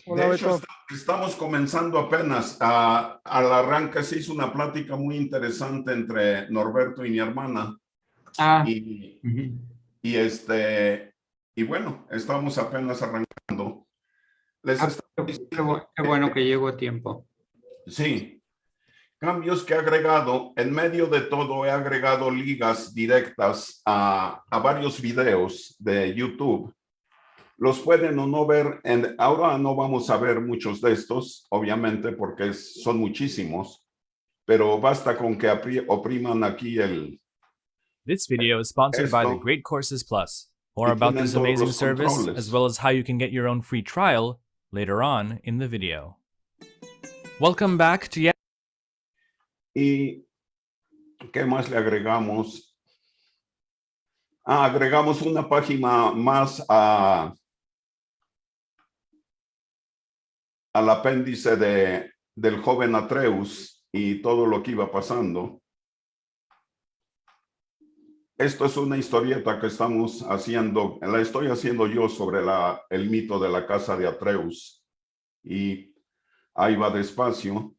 Hola, De hecho, Beto. estamos comenzando apenas. Al arranque se hizo una plática muy interesante entre Norberto y mi hermana. Ah, Y, ujú. y, este, y bueno, estamos apenas arrancando. Les estaba diciendo, Qué bueno que llegó a tiempo. sí, cambios que he agregado. En medio de todo he agregado ligas directas a varios videos de YouTube. Los pueden o no ver, ahora no vamos a ver muchos de estos, obviamente, porque son muchísimos, pero basta con que opriman aquí This video is sponsored by the esto Great Courses Plus. More y about tienen this todos amazing los service, controles. as well as how you can get your own free trial, later on in the video. Welcome back to yet. ¿Y qué más le agregamos? Agregamos una página más al apéndice del joven Atreus y todo lo que iba pasando. Esto es una historieta que estamos haciendo, la estoy haciendo yo sobre el mito de la casa de Atreus. Y ahí va despacio.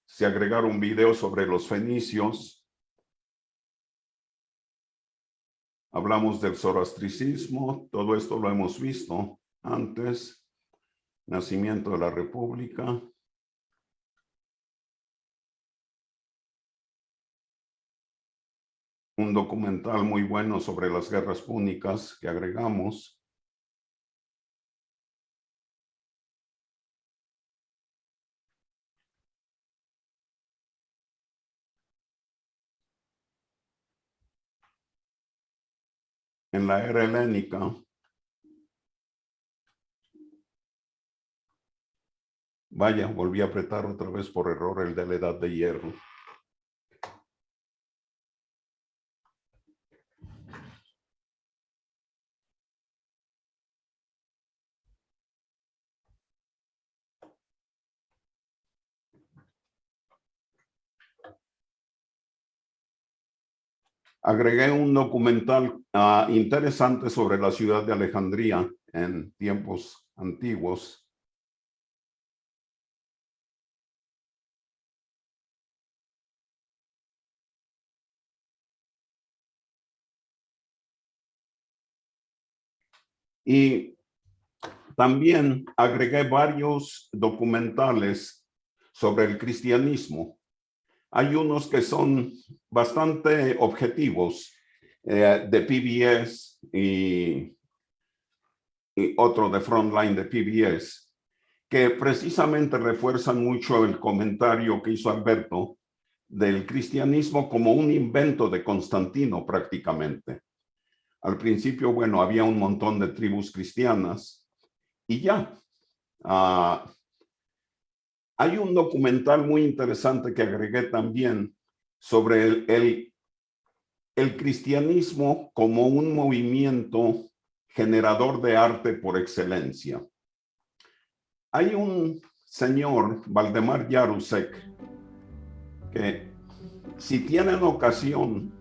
Se agregaron videos sobre los fenicios. Hablamos del zoroastricismo, todo esto lo hemos visto antes. Nacimiento de la República. Un documental muy bueno sobre las guerras púnicas que agregamos. En la era helénica. Vaya, volví a apretar otra vez por error el de la Edad de Hierro. Agregué un documental interesante sobre la ciudad de Alejandría en tiempos antiguos. Y también agregué varios documentales sobre el cristianismo. Hay unos que son bastante objetivos, de PBS y otro de Frontline de PBS, que precisamente refuerzan mucho el comentario que hizo Alberto del cristianismo como un invento de Constantino prácticamente. Al principio, bueno, había un montón de tribus cristianas y ya. Hay un documental muy interesante que agregué también sobre el cristianismo como un movimiento generador de arte por excelencia. Hay un señor, Valdemar Jarusek, que si tienen ocasión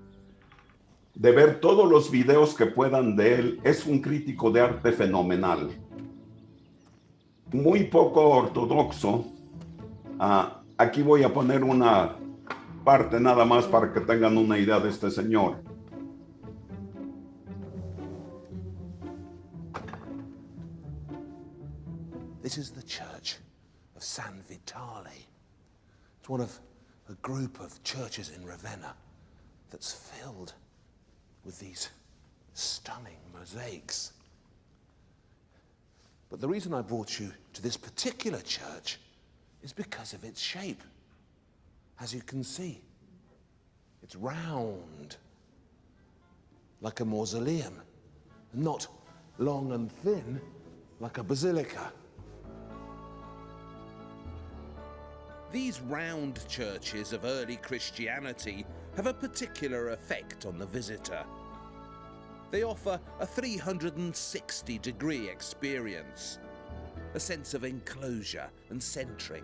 de ver todos los videos que puedan de él, es un crítico de arte fenomenal. Muy poco ortodoxo. Aquí voy a poner una parte nada más para que tengan una idea de este señor. This is the church of San Vitale. It's one of a group of churches in Ravenna that's filled with these stunning mosaics. But the reason I brought you to this particular church is because of its shape. As you can see, it's round, like a mausoleum, not long and thin, like a basilica. These round churches of early Christianity have a particular effect on the visitor. They offer a 360-degree experience, a sense of enclosure and centering.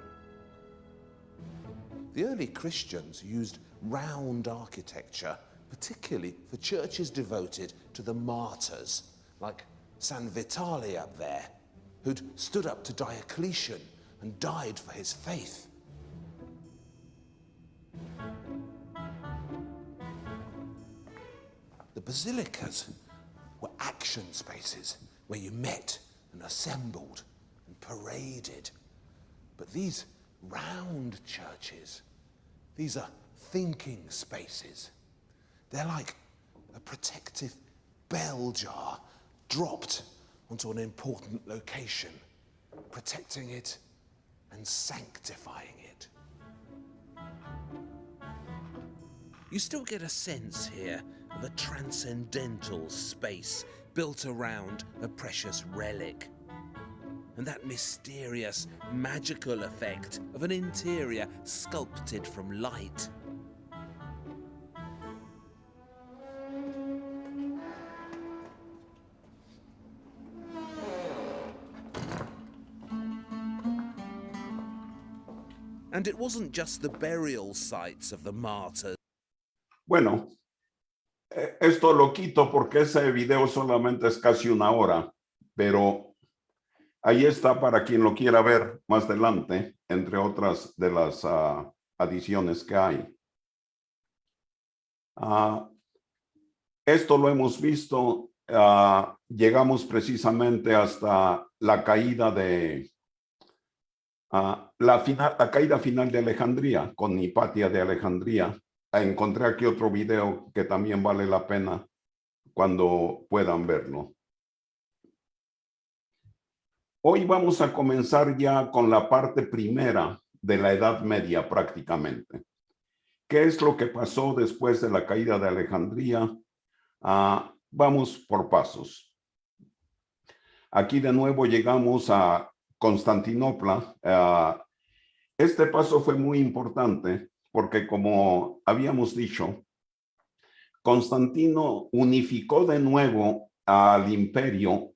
The early Christians used round architecture, particularly for churches devoted to the martyrs, like San Vitale up there. who'd stood up to Diocletian and died for his faith. The basilicas were action spaces where you met and assembled and paraded. But these round churches, these are thinking spaces. They're like a protective bell jar dropped onto an important location, protecting it and sanctifying it. You still get a sense here of a transcendental space built around a precious relic. And that mysterious, magical effect of an interior sculpted from light. And it wasn't just the burial sites of the martyrs. Bueno, esto lo quito porque ese video solamente es casi una hora, pero ahí está para quien lo quiera ver más adelante, entre otras de las adiciones que hay. Esto lo hemos visto, llegamos precisamente hasta la caída de la caída final de Alejandría, con Hipatia de Alejandría. Encontré aquí otro video que también vale la pena cuando puedan verlo. Hoy vamos a comenzar ya con la parte primera de la Edad Media prácticamente. ¿Qué es lo que pasó después de la caída de Alejandría? Vamos por pasos. Aquí de nuevo llegamos a Constantinopla. Este paso fue muy importante porque, como habíamos dicho, Constantino unificó de nuevo al imperio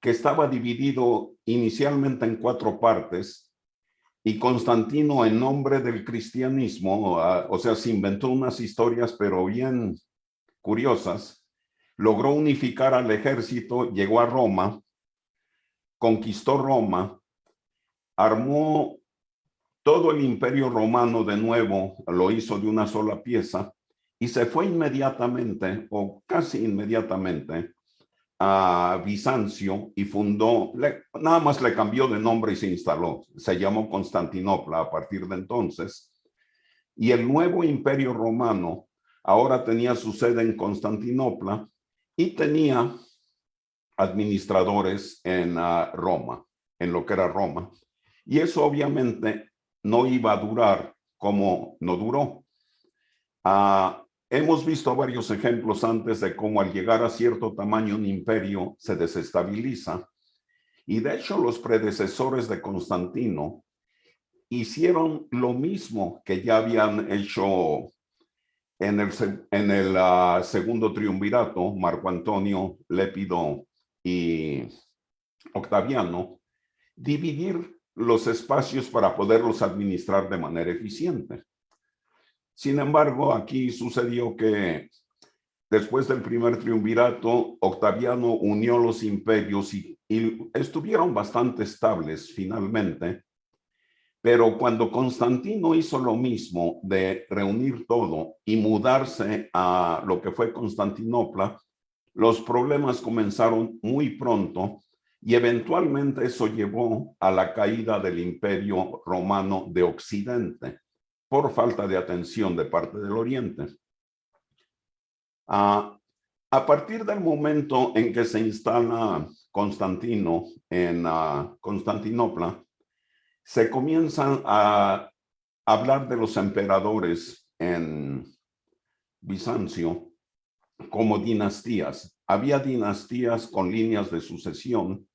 que estaba dividido inicialmente en 4 partes, y Constantino, en nombre del cristianismo, o sea, se inventó unas historias pero bien curiosas, logró unificar al ejército, llegó a Roma, conquistó Roma, armó todo el imperio romano de nuevo, lo hizo de una sola pieza, y se fue inmediatamente, o casi inmediatamente, a Bizancio y fundó, nada más le cambió de nombre y se instaló. Se llamó Constantinopla a partir de entonces. Y el nuevo imperio romano ahora tenía su sede en Constantinopla y tenía administradores en Roma, en lo que era Roma. Y eso obviamente no iba a durar como no duró. Hemos visto varios ejemplos antes de cómo al llegar a cierto tamaño un imperio se desestabiliza. Y de hecho los predecesores de Constantino hicieron lo mismo que ya habían hecho en el segundo triunvirato, Marco Antonio, Lépido y Octaviano, dividir los espacios para poderlos administrar de manera eficiente. Sin embargo, aquí sucedió que después del primer triunvirato, Octaviano unió los imperios y estuvieron bastante estables finalmente. Pero cuando Constantino hizo lo mismo de reunir todo y mudarse a lo que fue Constantinopla, los problemas comenzaron muy pronto y eventualmente eso llevó a la caída del Imperio Romano de Occidente por falta de atención de parte del Oriente. A partir del momento en que se instala Constantino en Constantinopla, se comienzan a hablar de los emperadores en Bizancio como dinastías. Había dinastías con líneas de sucesión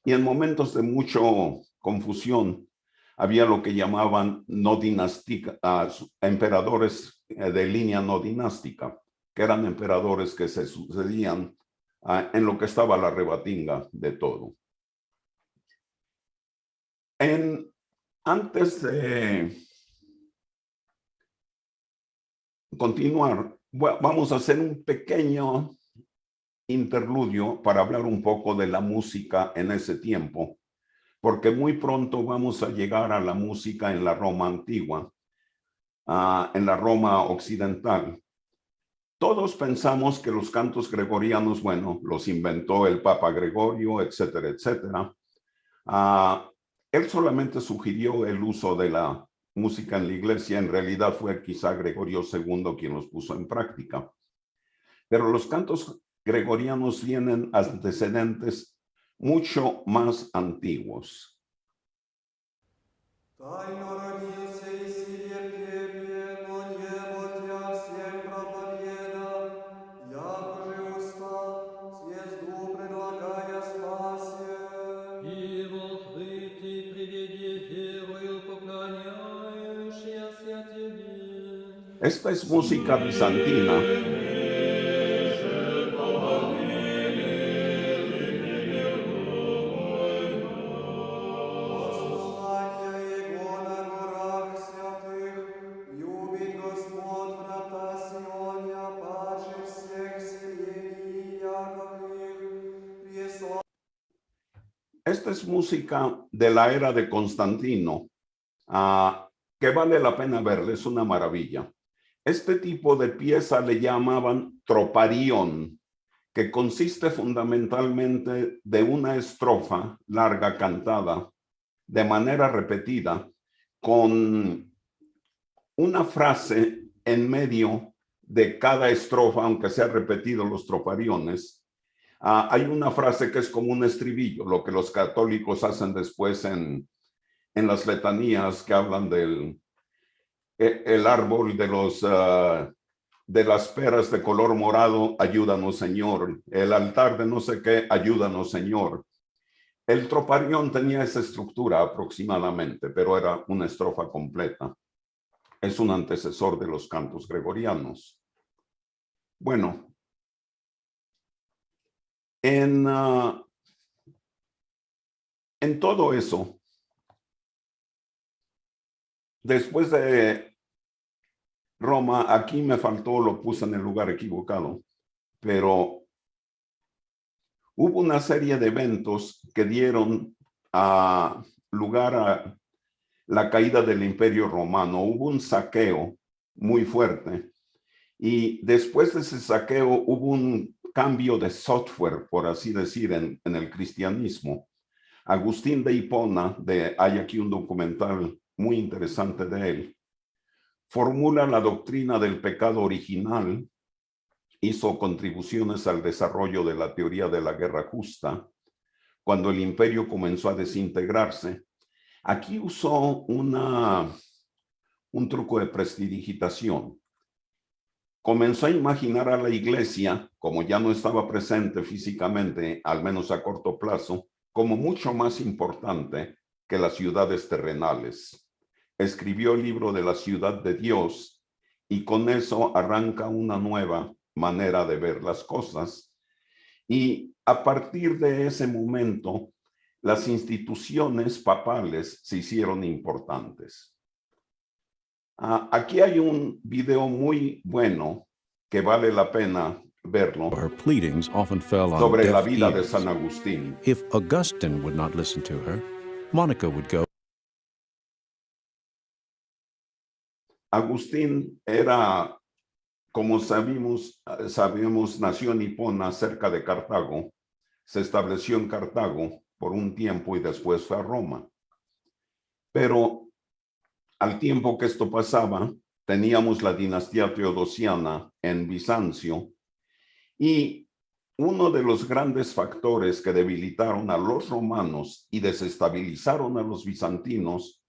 y en momentos de mucha confusión había lo que llamaban no dinástica, emperadores de línea no dinástica, que eran emperadores que se sucedían en lo que estaba la rebatinga de todo. Antes de continuar, vamos a hacer un pequeño interludio para hablar un poco de la música en ese tiempo, porque muy pronto vamos a llegar a la música en la Roma antigua, en la Roma occidental. Todos pensamos que los cantos gregorianos, bueno, los inventó el Papa Gregorio, etcétera, etcétera. Él solamente sugirió el uso de la música en la iglesia. En realidad fue quizá Gregorio II quien los puso en práctica. Pero los cantos gregorianos tienen antecedentes mucho más antiguos. Esta es música bizantina. Esta es música de la era de Constantino, que vale la pena verla, es una maravilla. Este tipo de pieza le llamaban troparión, que consiste fundamentalmente de una estrofa larga cantada de manera repetida con una frase en medio de cada estrofa, aunque sea repetido los tropariones. Hay una frase que es como un estribillo, lo que los católicos hacen después en las letanías que hablan del el árbol de las peras de color morado, ayúdanos Señor. El altar de no sé qué, ayúdanos Señor. El troparión tenía esa estructura aproximadamente, pero era una estrofa completa. Es un antecesor de los cantos gregorianos. Bueno, en todo eso, después de Roma, aquí me faltó, lo puse en el lugar equivocado, pero hubo una serie de eventos que dieron lugar a la caída del Imperio Romano. Hubo un saqueo muy fuerte y después de ese saqueo hubo un cambio de software, por así decir, en el cristianismo. Agustín de Hipona, hay aquí un documental muy interesante de él, formula la doctrina del pecado original, hizo contribuciones al desarrollo de la teoría de la guerra justa, cuando el imperio comenzó a desintegrarse. Aquí usó un truco de prestidigitación. Comenzó a imaginar a la iglesia, como ya no estaba presente físicamente, al menos a corto plazo, como mucho más importante que las ciudades terrenales. Escribió el libro de la ciudad de Dios y con eso arranca una nueva manera de ver las cosas. Y a partir de ese momento, las instituciones papales se hicieron importantes. Aquí hay un video muy bueno que vale la pena verlo. Her pleadings often fell on Sobre la deaf vida de ears. San Agustín. If Augustine would not listen to her, Monica would go. Agustín era, como sabemos, nació en Hipona, cerca de Cartago. Se estableció en Cartago por un tiempo y después fue a Roma. Pero al tiempo que esto pasaba, teníamos la dinastía teodosiana en Bizancio y uno de los grandes factores que debilitaron a los romanos y desestabilizaron a los bizantinos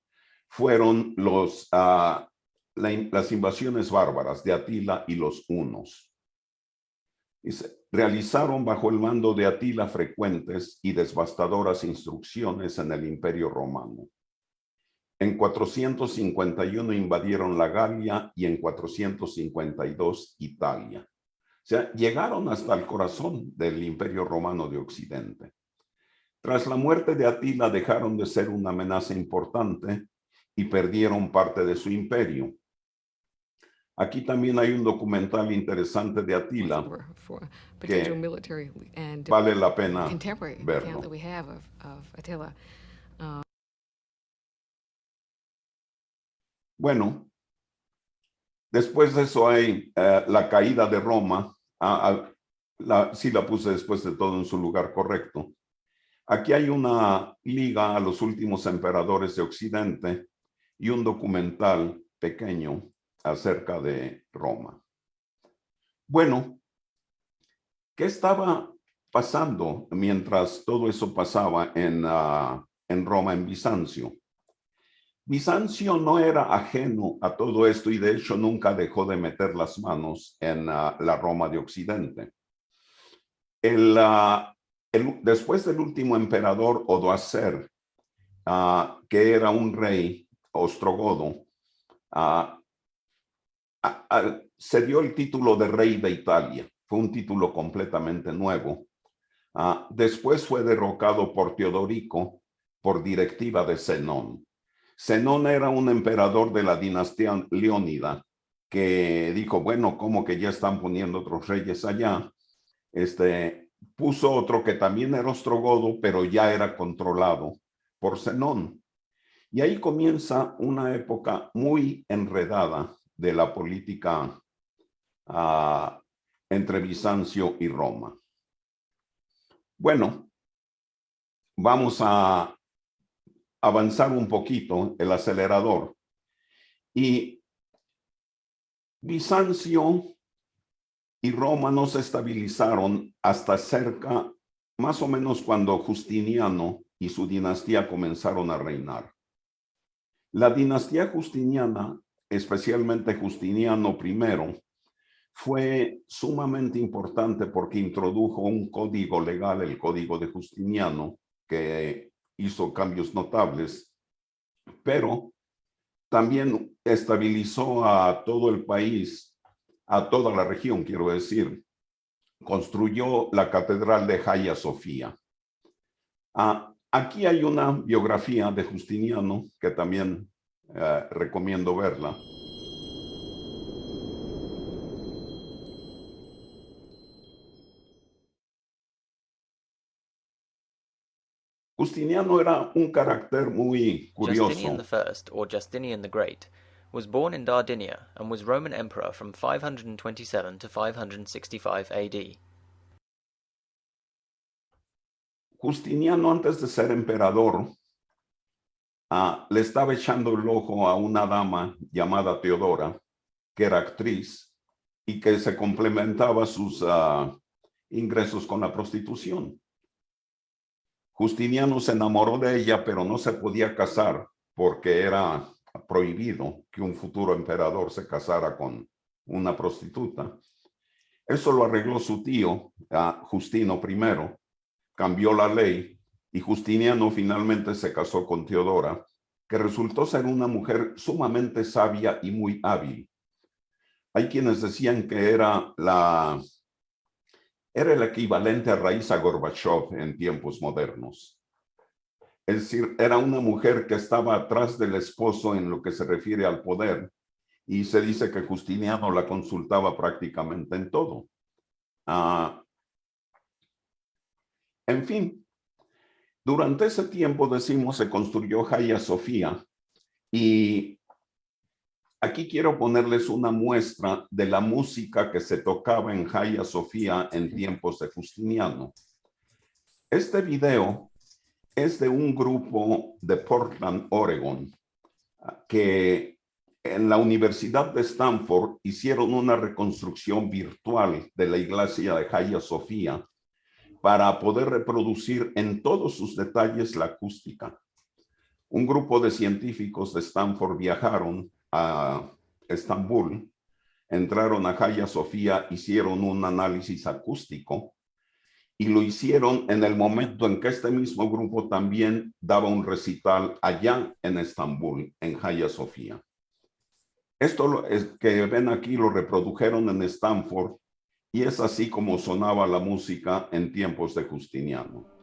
fueron las invasiones bárbaras de Atila y los hunos. Y se realizaron bajo el mando de Atila frecuentes y devastadoras instrucciones en el Imperio Romano. En 451 invadieron la Galia y en 452 Italia. O sea, llegaron hasta el corazón del Imperio Romano de Occidente. Tras la muerte de Atila dejaron de ser una amenaza importante y perdieron parte de su imperio. Aquí también hay un documental interesante de Atila que vale la pena verlo. Bueno, después de eso hay la caída de Roma. Sí la puse después de todo en su lugar correcto. Aquí hay una liga a los últimos emperadores de Occidente y un documental pequeño acerca de Roma. Bueno, ¿qué estaba pasando mientras todo eso pasaba en Roma, en Bizancio? Bizancio no era ajeno a todo esto y de hecho nunca dejó de meter las manos en la Roma de Occidente. Después del último emperador Odoacer, que era un rey ostrogodo, se dio el título de rey de Italia. Fue un título completamente nuevo. Después fue derrocado por Teodorico por directiva de Zenón. Zenón era un emperador de la dinastía leónida que dijo, bueno, como que ya están poniendo otros reyes allá. Puso otro que también era ostrogodo, pero ya era controlado por Zenón. Y ahí comienza una época muy enredada de la política entre Bizancio y Roma. Bueno, vamos a avanzar un poquito el acelerador. Y Bizancio y Roma no se estabilizaron hasta cerca, más o menos cuando Justiniano y su dinastía comenzaron a reinar. La dinastía justiniana, especialmente Justiniano I, fue sumamente importante porque introdujo un código legal, el Código de Justiniano, que hizo cambios notables, pero también estabilizó a todo el país, a toda la región, quiero decir. Construyó la catedral de Hagia Sofía. Aquí hay una biografía de Justiniano que también recomiendo verla. Justiniano era un carácter muy curioso. Justinian I, or Justinian the Great, was born in Sardinia and was Roman emperor from 527 to 565 AD. Justiniano, antes de ser emperador, le estaba echando el ojo a una dama llamada Teodora, que era actriz y que se complementaba sus ingresos con la prostitución. Justiniano se enamoró de ella, pero no se podía casar porque era prohibido que un futuro emperador se casara con una prostituta. Eso lo arregló su tío, Justino I, cambió la ley y Justiniano finalmente se casó con Teodora, que resultó ser una mujer sumamente sabia y muy hábil. Hay quienes decían que era el equivalente a Raisa Gorbachev en tiempos modernos. Es decir, era una mujer que estaba atrás del esposo en lo que se refiere al poder, y se dice que Justiniano la consultaba prácticamente en todo. En fin, durante ese tiempo, decimos, se construyó Hagia Sofía, y aquí quiero ponerles una muestra de la música que se tocaba en Hagia Sofía en tiempos de Justiniano. Este video es de un grupo de Portland, Oregon, que en la Universidad de Stanford hicieron una reconstrucción virtual de la iglesia de Hagia Sofía para poder reproducir en todos sus detalles la acústica. Un grupo de científicos de Stanford viajaron a Estambul, entraron a Hagia Sofía, hicieron un análisis acústico y lo hicieron en el momento en que este mismo grupo también daba un recital allá en Estambul, en Hagia Sofía. Esto que ven aquí lo reprodujeron en Stanford y es así como sonaba la música en tiempos de Justiniano.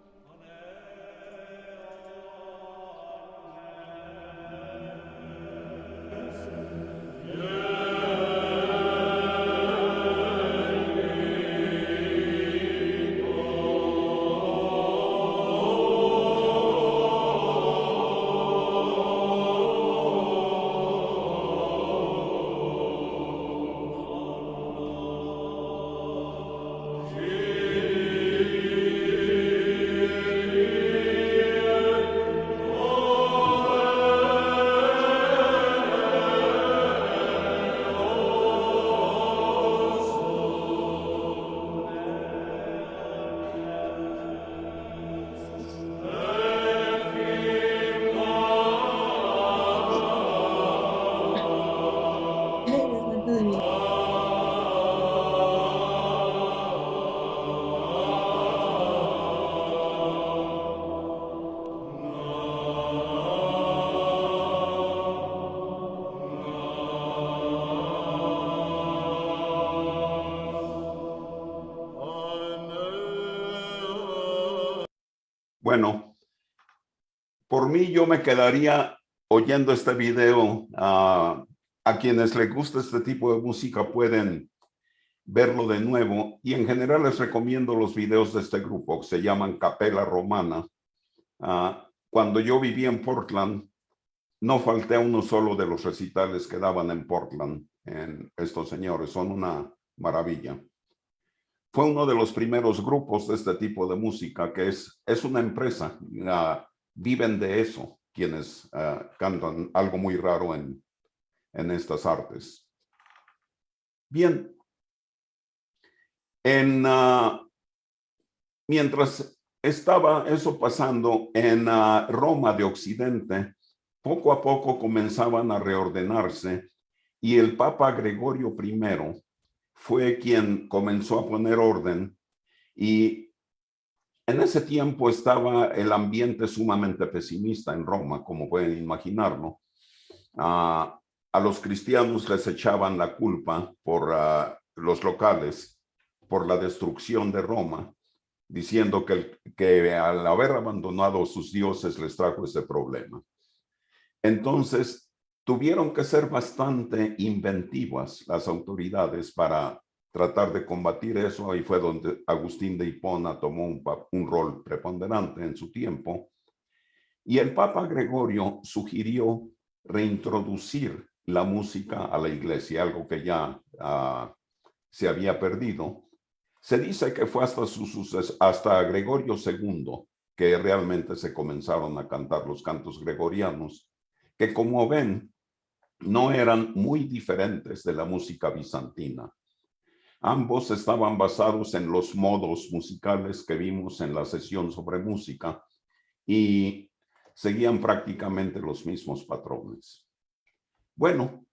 Bueno, por mí yo me quedaría oyendo este video. A quienes les gusta este tipo de música pueden verlo de nuevo, y en general les recomiendo los videos de este grupo que se llaman Capella Romana. Cuando yo vivía en Portland, no falté a uno solo de los recitales que daban en Portland. Estos señores son una maravilla. Fue uno de los primeros grupos de este tipo de música, que es una empresa. Viven de eso quienes cantan algo muy raro en estas artes. Bien. Mientras estaba eso pasando en Roma de Occidente, poco a poco comenzaban a reordenarse, y el Papa Gregorio I fue quien comenzó a poner orden, y en ese tiempo estaba el ambiente sumamente pesimista en Roma, como pueden imaginarlo. A los cristianos les echaban la culpa por los locales, por la destrucción de Roma, diciendo que al haber abandonado a sus dioses les trajo ese problema. Entonces, tuvieron que ser bastante inventivas las autoridades para tratar de combatir eso. Ahí fue donde Agustín de Hipona tomó un rol preponderante en su tiempo. Y el Papa Gregorio sugirió reintroducir la música a la iglesia, algo que ya se había perdido. Se dice que fue hasta Gregorio II que realmente se comenzaron a cantar los cantos gregorianos, que, como ven, no eran muy diferentes de la música bizantina. Ambos estaban basados en los modos musicales que vimos en la sesión sobre música y seguían prácticamente los mismos patrones. Bueno,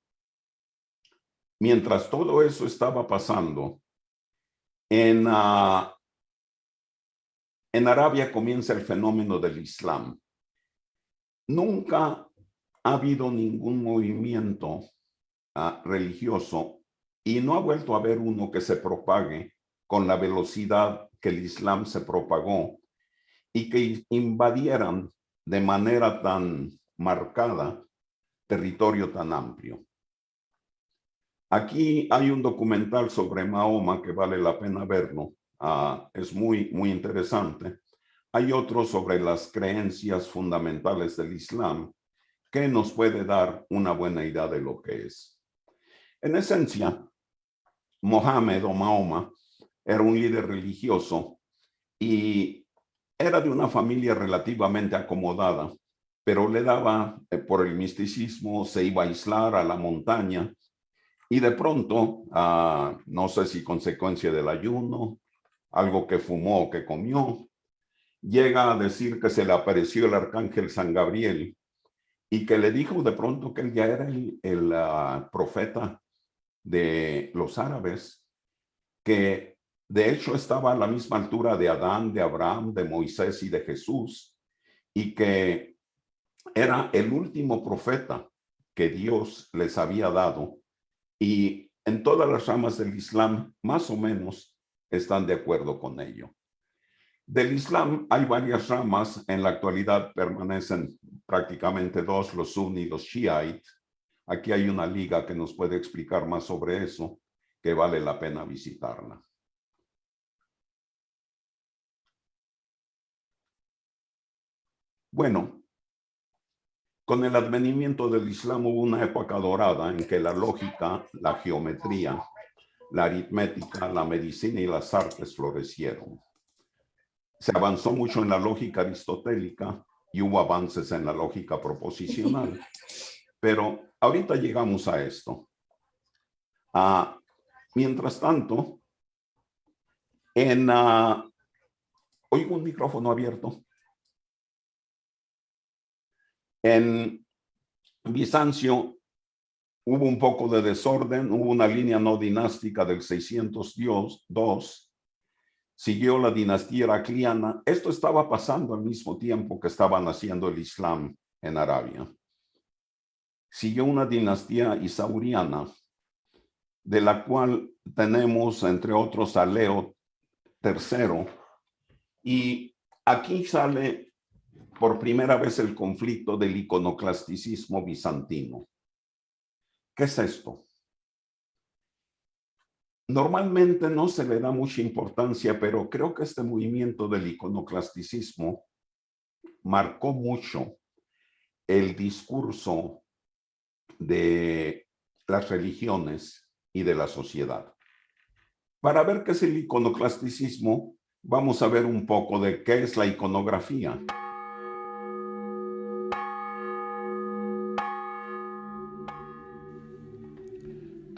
mientras todo eso estaba pasando, en Arabia comienza el fenómeno del Islam. Nunca ha habido ningún movimiento religioso, y no ha vuelto a haber uno que se propague con la velocidad que el Islam se propagó y que invadieran de manera tan marcada territorio tan amplio. Aquí hay un documental sobre Mahoma que vale la pena verlo. Es muy, muy interesante. Hay otro sobre las creencias fundamentales del Islam que nos puede dar una buena idea de lo que es. En esencia, Mohammed o Mahoma era un líder religioso y era de una familia relativamente acomodada, pero le daba por el misticismo, se iba a aislar a la montaña, y de pronto, no sé si consecuencia del ayuno, algo que fumó o que comió, llega a decir que se le apareció el arcángel San Gabriel y que le dijo de pronto que él ya era el profeta de los árabes, que de hecho estaba a la misma altura de Adán, de Abraham, de Moisés y de Jesús, y que era el último profeta que Dios les había dado. Y en todas las ramas del Islam, más o menos, están de acuerdo con ello. Del Islam hay varias ramas. En la actualidad permanecen prácticamente dos, los sunni y los shiite. Aquí hay una liga que nos puede explicar más sobre eso, que vale la pena visitarla. Bueno, con el advenimiento del Islam hubo una época dorada en que la lógica, la geometría, la aritmética, la medicina y las artes florecieron. Se avanzó mucho en la lógica aristotélica y hubo avances en la lógica proposicional. Pero ahorita llegamos a esto. Mientras tanto, oigo un micrófono abierto. En Bizancio hubo un poco de desorden, hubo una línea no dinástica del 602, siguió la dinastía heracliana. Esto estaba pasando al mismo tiempo que estaba naciendo el Islam en Arabia. Siguió una dinastía isauriana, de la cual tenemos, entre otros, a Leo III. Y aquí sale por primera vez el conflicto del iconoclasticismo bizantino. ¿Qué es esto? Normalmente no se le da mucha importancia, pero creo que este movimiento del iconoclasticismo marcó mucho el discurso de las religiones y de la sociedad. Para ver qué es el iconoclasticismo, vamos a ver un poco de qué es la iconografía.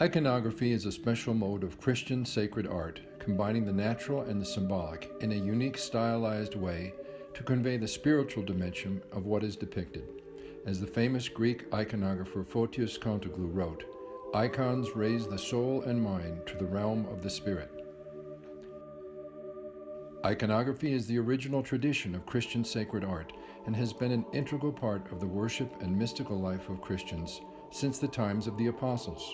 Iconography is a special mode of Christian sacred art, combining the natural and the symbolic in a unique stylized way to convey the spiritual dimension of what is depicted. As the famous Greek iconographer Photius Contoglou wrote, "Icons raise the soul and mind to the realm of the spirit." Iconography is the original tradition of Christian sacred art and has been an integral part of the worship and mystical life of Christians since the times of the apostles.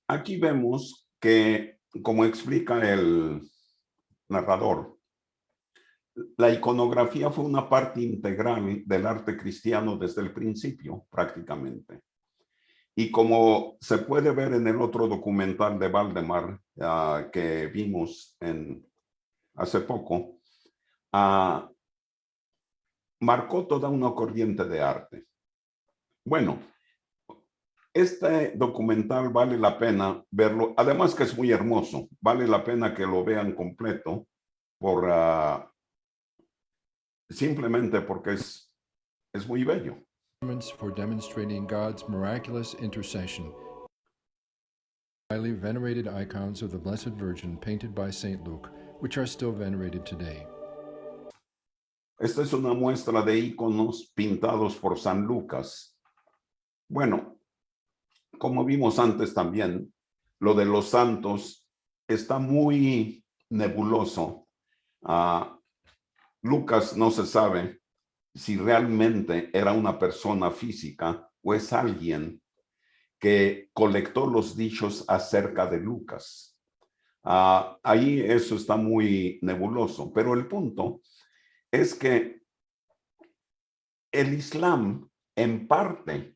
Aquí vemos que, como explica el narrador, la iconografía fue una parte integral del arte cristiano desde el principio, prácticamente. Y como se puede ver en el otro documental de Valdemar que vimos hace poco, marcó toda una corriente de arte. Bueno, este documental vale la pena verlo, además que es muy hermoso, vale la pena que lo vean completo simplemente porque es muy bello. For demonstrating God's miraculous intercession. Highly venerated icons of the Blessed Virgin painted by St. Luke, which are still venerated today. Esta es una muestra de iconos pintados por San Lucas. Bueno, como vimos antes también, lo de los santos está muy nebuloso. Lucas no se sabe si realmente era una persona física o es alguien que colectó los dichos acerca de Lucas. Ahí eso está muy nebuloso, pero el punto es que el Islam, en parte,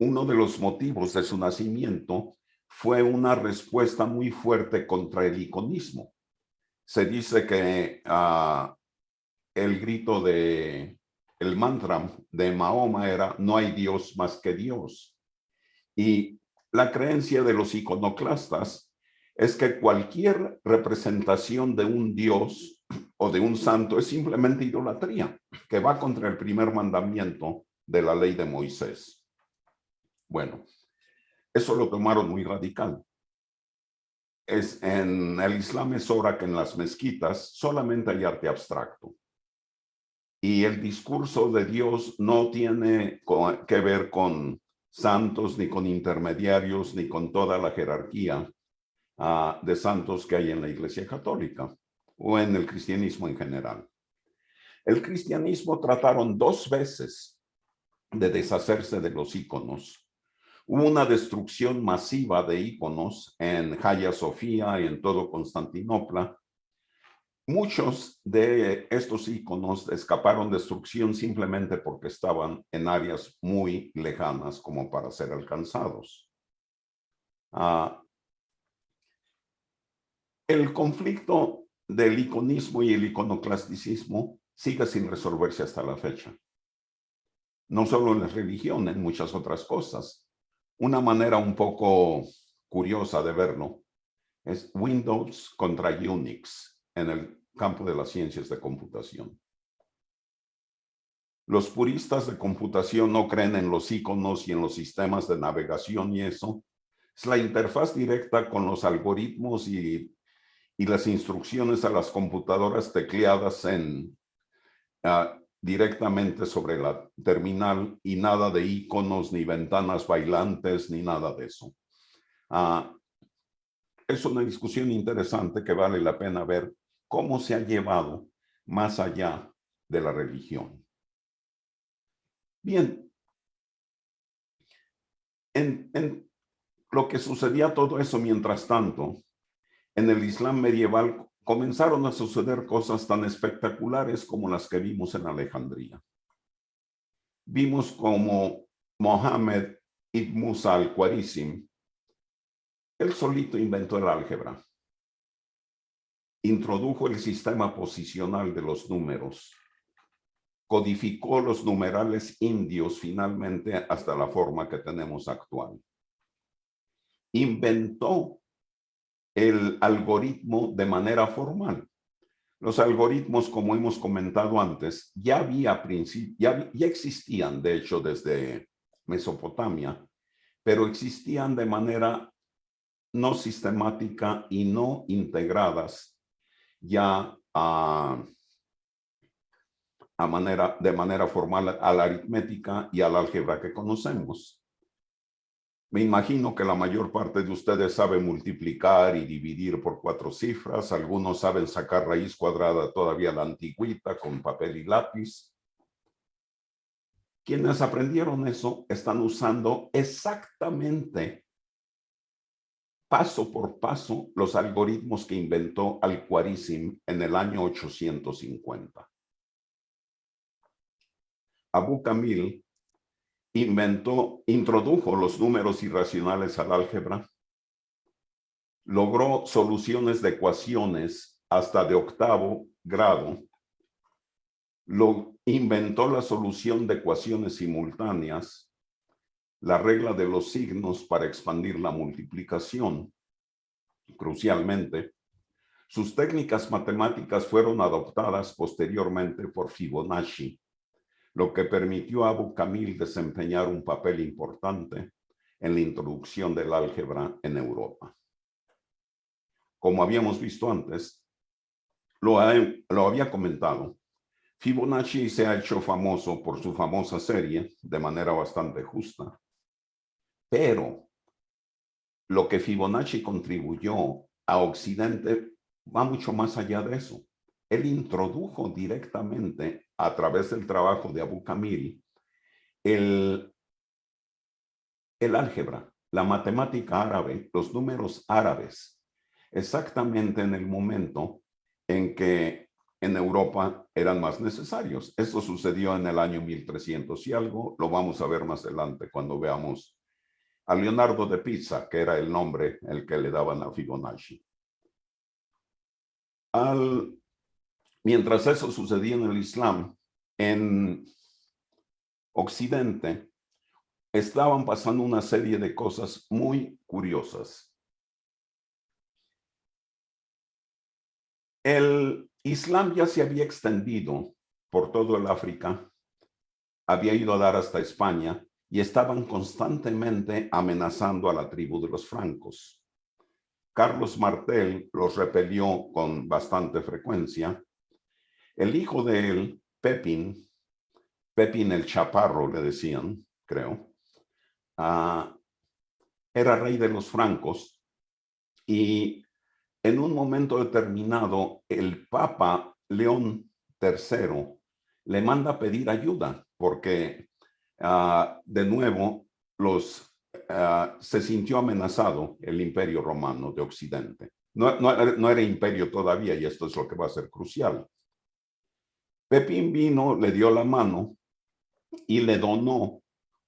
uno de los motivos de su nacimiento fue una respuesta muy fuerte contra el iconismo. Se dice que el grito el mantra de Mahoma era: no hay Dios más que Dios. Y la creencia de los iconoclastas es que cualquier representación de un Dios o de un santo es simplemente idolatría, que va contra el primer mandamiento de la ley de Moisés. Bueno, eso lo tomaron muy radical. En el Islam es hora que en las mezquitas solamente hay arte abstracto. Y el discurso de Dios no tiene que ver con santos, ni con intermediarios, ni con toda la jerarquía de santos que hay en la Iglesia Católica o en el cristianismo en general. El cristianismo trataron 2 veces de deshacerse de los íconos. Hubo una destrucción masiva de íconos en Hagia Sofía y en todo Constantinopla. Muchos de estos íconos escaparon destrucción simplemente porque estaban en áreas muy lejanas como para ser alcanzados. El conflicto del iconismo y el iconoclasticismo sigue sin resolverse hasta la fecha. No solo en la religión, en muchas otras cosas. Una manera un poco curiosa de verlo es Windows contra Unix en el campo de las ciencias de computación. Los puristas de computación no creen en los iconos y en los sistemas de navegación y eso. Es la interfaz directa con los algoritmos y las instrucciones a las computadoras tecleadas directamente sobre la terminal y nada de iconos, ni ventanas bailantes, ni nada de eso. Es una discusión interesante que vale la pena ver cómo se ha llevado más allá de la religión. Bien, en lo que sucedía todo eso mientras tanto, en el Islam medieval comenzaron a suceder cosas tan espectaculares como las que vimos en Alejandría. Vimos como Mohammed ibn Musa al-Khwarizm, él solito inventó el álgebra, introdujo el sistema posicional de los números, codificó los numerales indios finalmente hasta la forma que tenemos actual. Inventó el algoritmo de manera formal. Los algoritmos, como hemos comentado antes, ya existían, de hecho, desde Mesopotamia, pero existían de manera no sistemática y no integradas ya de manera formal a la aritmética y al álgebra que conocemos. Me imagino que la mayor parte de ustedes sabe multiplicar y dividir por 4 cifras. Algunos saben sacar raíz cuadrada todavía la antigüita con papel y lápiz. Quienes aprendieron eso están usando exactamente, paso por paso, los algoritmos que inventó al-Khwarizm en el año 850. Abu Kamil introdujo los números irracionales al álgebra, logró soluciones de ecuaciones hasta de 8º grado, inventó la solución de ecuaciones simultáneas, la regla de los signos para expandir la multiplicación. Crucialmente, sus técnicas matemáticas fueron adoptadas posteriormente por Fibonacci, lo que permitió a Abu Kamil desempeñar un papel importante en la introducción del álgebra en Europa. Como habíamos visto antes, lo había comentado, Fibonacci se ha hecho famoso por su famosa serie de manera bastante justa, pero lo que Fibonacci contribuyó a Occidente va mucho más allá de eso. Él introdujo directamente a través del trabajo de Abu Kamil el álgebra, la matemática árabe, los números árabes, exactamente en el momento en que en Europa eran más necesarios. Esto sucedió en el año 1300 y algo, lo vamos a ver más adelante cuando veamos a Leonardo de Pisa, que era el nombre el que le daban a Fibonacci. Mientras eso sucedía en el Islam, en Occidente estaban pasando una serie de cosas muy curiosas. El Islam ya se había extendido por todo el África, había ido a dar hasta España y estaban constantemente amenazando a la tribu de los francos. Carlos Martel los repelió con bastante frecuencia. El hijo de él, Pepín el Chaparro le decían, creo, era rey de los francos y en un momento determinado el Papa León III le manda a pedir ayuda porque de nuevo se sintió amenazado el Imperio Romano de Occidente. No era imperio todavía y esto es lo que va a ser crucial. Pepín vino, le dio la mano y le donó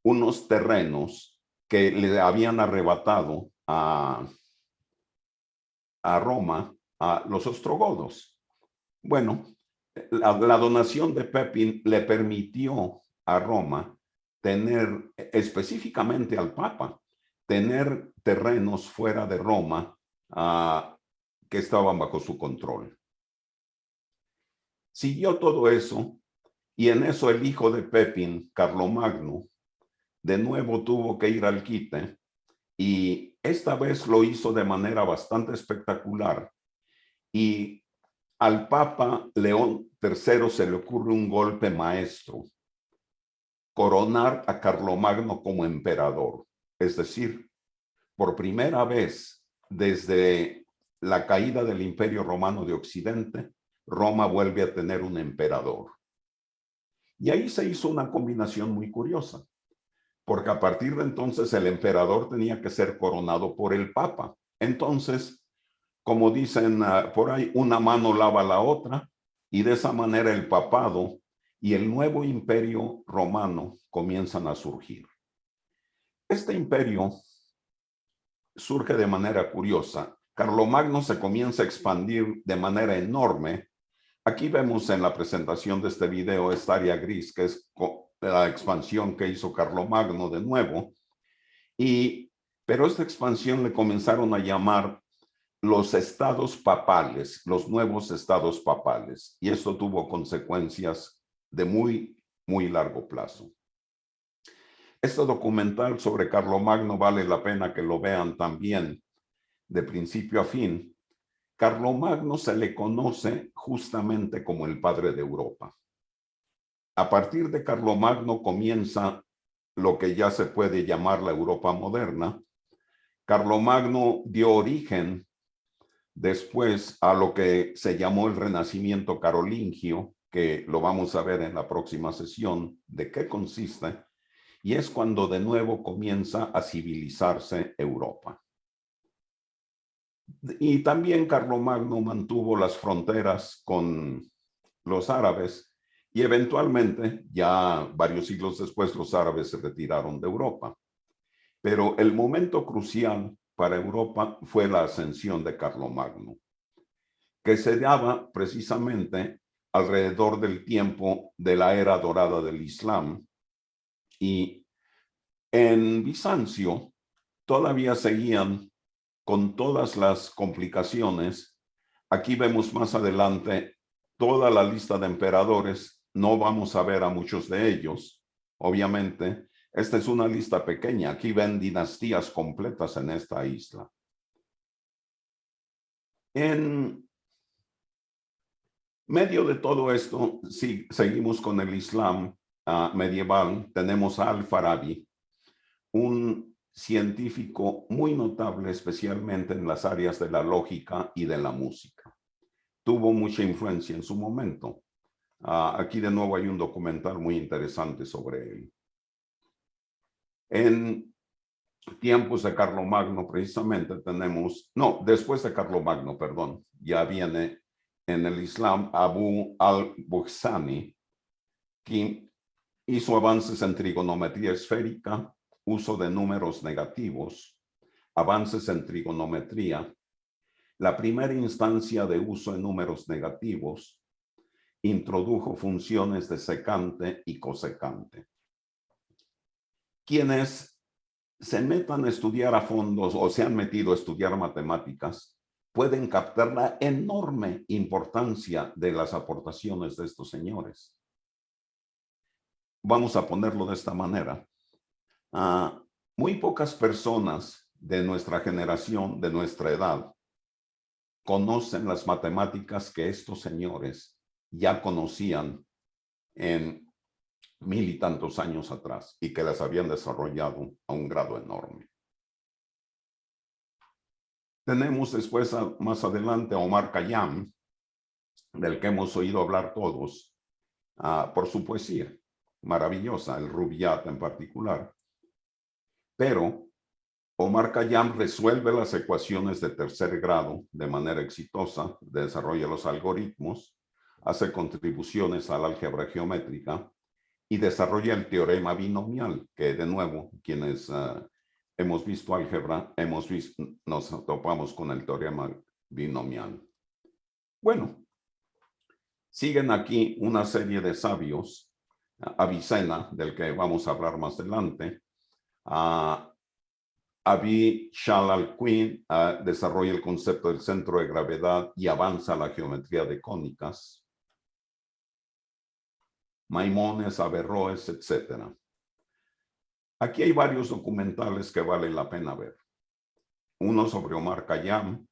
unos terrenos que le habían arrebatado a Roma, a los ostrogodos. Bueno, la donación de Pepín le permitió a Roma tener, específicamente al Papa, tener terrenos fuera de Roma que estaban bajo su control. Siguió todo eso y en eso el hijo de Pepín, Carlomagno, de nuevo tuvo que ir al quite y esta vez lo hizo de manera bastante espectacular y al Papa León III se le ocurre un golpe maestro, coronar a Carlomagno como emperador. Es decir, por primera vez desde la caída del Imperio Romano de Occidente, Roma vuelve a tener un emperador. Y ahí se hizo una combinación muy curiosa, porque a partir de entonces el emperador tenía que ser coronado por el Papa. Entonces, como dicen por ahí, una mano lava la otra, y de esa manera el papado y el nuevo imperio romano comienzan a surgir. Este imperio surge de manera curiosa. Carlomagno se comienza a expandir de manera enorme. Aquí vemos en la presentación de este video esta área gris, que es la expansión que hizo Carlomagno de nuevo. Pero esta expansión le comenzaron a llamar los estados papales, los nuevos estados papales. Y esto tuvo consecuencias de muy, muy largo plazo. Este documental sobre Carlomagno vale la pena que lo vean también de principio a fin. Carlomagno se le conoce justamente como el padre de Europa. A partir de Carlomagno comienza lo que ya se puede llamar la Europa moderna. Carlomagno dio origen después a lo que se llamó el Renacimiento carolingio, que lo vamos a ver en la próxima sesión, de qué consiste, y es cuando de nuevo comienza a civilizarse Europa. Y también Carlomagno mantuvo las fronteras con los árabes, y eventualmente, ya varios siglos después, los árabes se retiraron de Europa. Pero el momento crucial para Europa fue la ascensión de Carlomagno, que se daba precisamente alrededor del tiempo de la era dorada del Islam. Y en Bizancio todavía seguían con todas las complicaciones. Aquí vemos más adelante toda la lista de emperadores. No vamos a ver a muchos de ellos, obviamente. Esta es una lista pequeña. Aquí ven dinastías completas en esta isla. En medio de todo esto, si seguimos con el Islam medieval, tenemos a Al-Farabi, un científico muy notable, especialmente en las áreas de la lógica y de la música. Tuvo mucha influencia en su momento. Aquí de nuevo hay un documental muy interesante sobre él. En tiempos de Carlomagno, precisamente tenemos, después de Carlomagno, perdón, ya viene en el Islam Abu al-Bukhsani, que hizo avances en trigonometría esférica, uso de números negativos, avances en trigonometría, la primera instancia de uso en números negativos, introdujo funciones de secante y cosecante. Quienes se metan a estudiar a fondo o se han metido a estudiar matemáticas pueden captar la enorme importancia de las aportaciones de estos señores. Vamos a ponerlo de esta manera. Muy pocas personas de nuestra generación, de nuestra edad, conocen las matemáticas que estos señores ya conocían en 1000 y tantos años atrás y que las habían desarrollado a un grado enorme. Tenemos después, más adelante, a Omar Khayyam, del que hemos oído hablar todos, por su poesía maravillosa, el Rubaiyat en particular. Pero Omar Khayyam resuelve las ecuaciones de tercer grado de manera exitosa, desarrolla los algoritmos, hace contribuciones a la álgebra geométrica y desarrolla el teorema binomial, que de nuevo, quienes hemos visto álgebra, nos topamos con el teorema binomial. Bueno, siguen aquí una serie de sabios. Avicena, del que vamos a hablar más adelante, Abi Shal al-Queen desarrolla el concepto del centro de gravedad y avanza la geometría de cónicas. Maimones, Averroes, etc. Aquí hay varios documentales que vale la pena ver. Uno sobre Omar Khayyam,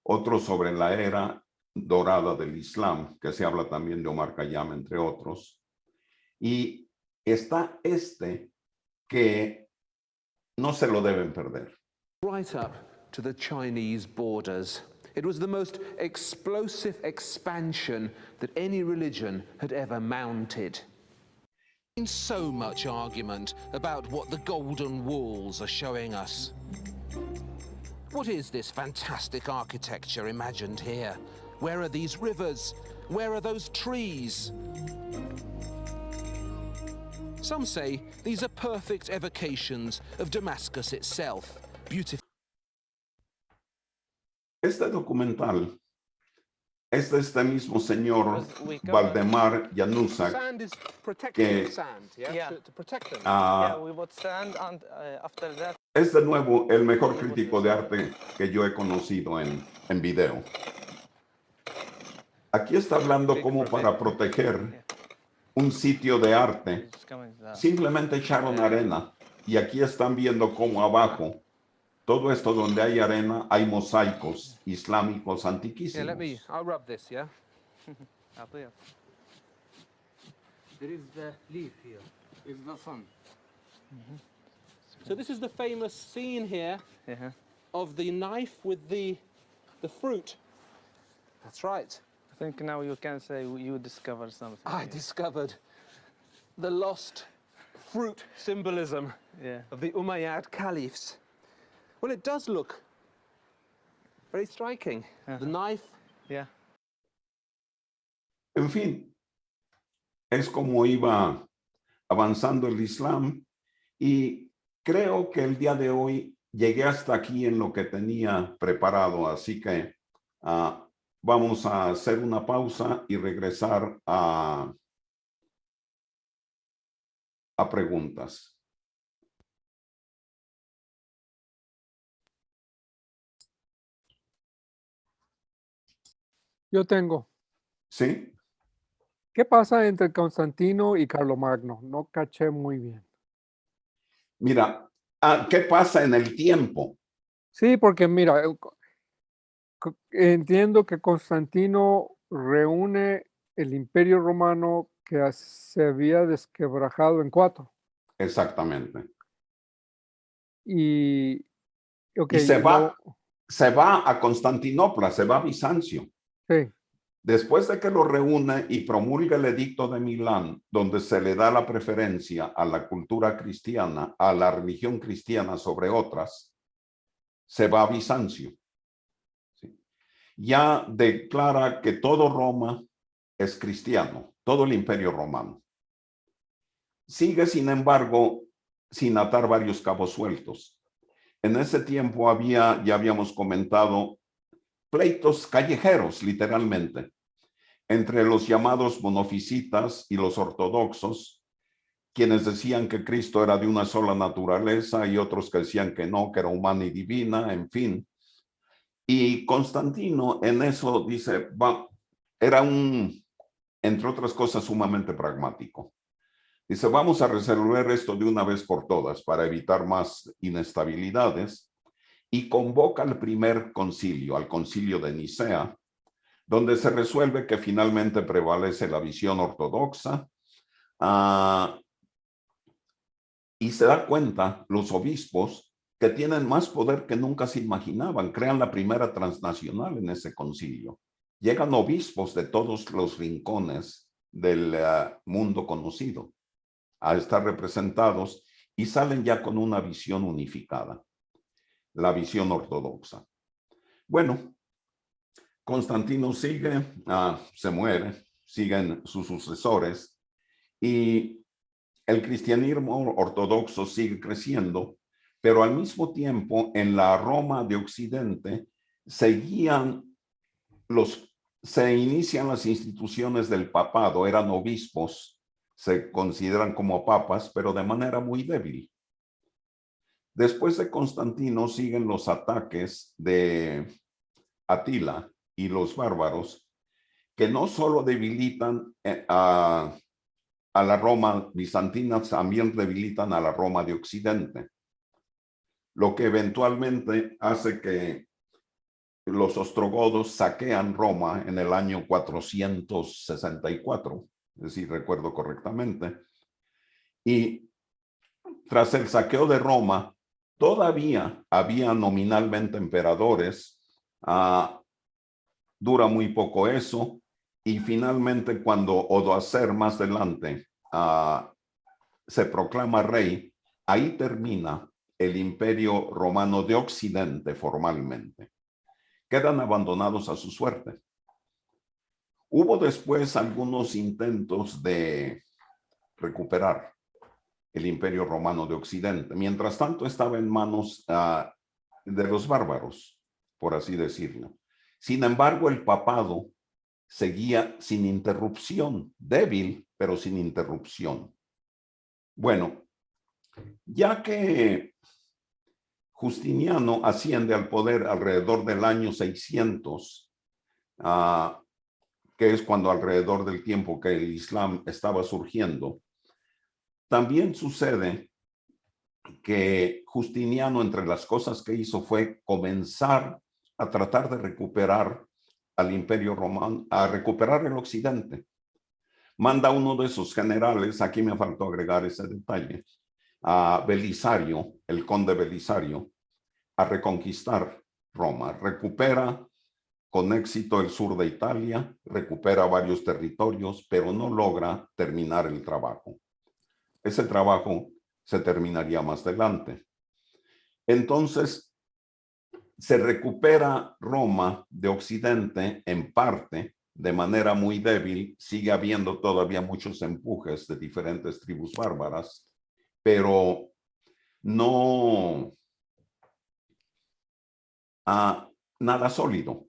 otro sobre la era dorada del Islam, que se habla también de Omar Khayyam, entre otros. Y está que no se lo deben perder. Right up to the Chinese borders. It was the most explosive expansion that any religion had ever mounted. In so much argument about what the Golden Walls are showing us. What is this fantastic architecture imagined here? Where are these rivers? Where are those trees? Some say these are perfect evocations of Damascus itself. Beautiful. Este documental es de este mismo señor Valdemar Januzak, Sand is protecting que- the sand, yeah? To protect them. ah, we bought sand and after that es de nuevo el mejor crítico de arte que yo he conocido en video. Aquí está hablando cómo para proteger un sitio de arte simplemente echaron arena, y aquí están viendo cómo abajo, todo esto donde hay arena, hay mosaicos islámicos Yeah, antiquísimos. I'll rub this, yeah? There is the leaf here. It's the sun. So this is the famous scene here of the knife with the fruit. That's right. I think now you can say you discover something. I discovered the lost fruit symbolism of the Umayyad caliphs. Well, it does look very striking. The knife. Yeah. En fin, es como iba avanzando el Islam, y creo que el día de hoy llegué hasta aquí en lo que tenía preparado, así que vamos a hacer una pausa y regresar a preguntas. Yo tengo. ¿Sí? ¿Qué pasa entre Constantino y Carlomagno? No caché muy bien. Mira, ¿qué pasa en el tiempo? Sí, porque mira, entiendo que Constantino reúne el Imperio Romano que se había desquebrajado en 4. Exactamente. Y, Y se va a Constantinopla, se va a Bizancio. Sí. Después de que lo reúne y promulga el Edicto de Milán, donde se le da la preferencia a la cultura cristiana, a la religión cristiana sobre otras, se va a Bizancio. ¿Sí? Ya declara que todo Roma es cristiano, todo el Imperio Romano. Sigue, sin embargo, sin atar varios cabos sueltos. En ese tiempo ya habíamos comentado, pleitos callejeros, literalmente, entre los llamados monofisitas y los ortodoxos, quienes decían que Cristo era de una sola naturaleza y otros que decían que no, que era humana y divina, en fin. Y Constantino en eso dice, era entre otras cosas, sumamente pragmático. Dice, vamos a resolver esto de una vez por todas para evitar más inestabilidades, y convoca al primer concilio, al concilio de Nicea, donde se resuelve que finalmente prevalece la visión ortodoxa, y se da cuenta los obispos que tienen más poder que nunca se imaginaban. Crean la primera transnacional en ese concilio. Llegan obispos de todos los rincones del mundo conocido a estar representados, y salen ya con una visión unificada, la visión ortodoxa. Bueno, Constantino sigue, se muere, siguen sus sucesores, y el cristianismo ortodoxo sigue creciendo, pero al mismo tiempo en la Roma de Occidente se inician las instituciones del papado, eran obispos, se consideran como papas, pero de manera muy débil. Después de Constantino siguen los ataques de Atila y los bárbaros, que no solo debilitan a la Roma bizantina, también debilitan a la Roma de Occidente, lo que eventualmente hace que los ostrogodos saquean Roma en el año 464, si recuerdo correctamente, y tras el saqueo de Roma, todavía había nominalmente emperadores, dura muy poco eso, y finalmente cuando Odoacer más adelante se proclama rey, ahí termina el Imperio Romano de Occidente formalmente. Quedan abandonados a su suerte. Hubo después algunos intentos de recuperar el Imperio Romano de Occidente. Mientras tanto, estaba en manos de los bárbaros, por así decirlo. Sin embargo, el papado seguía sin interrupción, débil, pero sin interrupción. Bueno, ya que Justiniano asciende al poder alrededor del año 600, que es cuando alrededor del tiempo que el Islam estaba surgiendo, también sucede que Justiniano, entre las cosas que hizo, fue comenzar a tratar de recuperar al Imperio Romano, a recuperar el Occidente. Manda uno de sus generales, aquí me faltó agregar ese detalle, a Belisario, el conde Belisario, a reconquistar Roma. Recupera con éxito el sur de Italia, recupera varios territorios, pero no logra terminar el trabajo. Ese trabajo se terminaría más adelante. Entonces, se recupera Roma de Occidente en parte, de manera muy débil. Sigue habiendo todavía muchos empujes de diferentes tribus bárbaras, pero no nada sólido.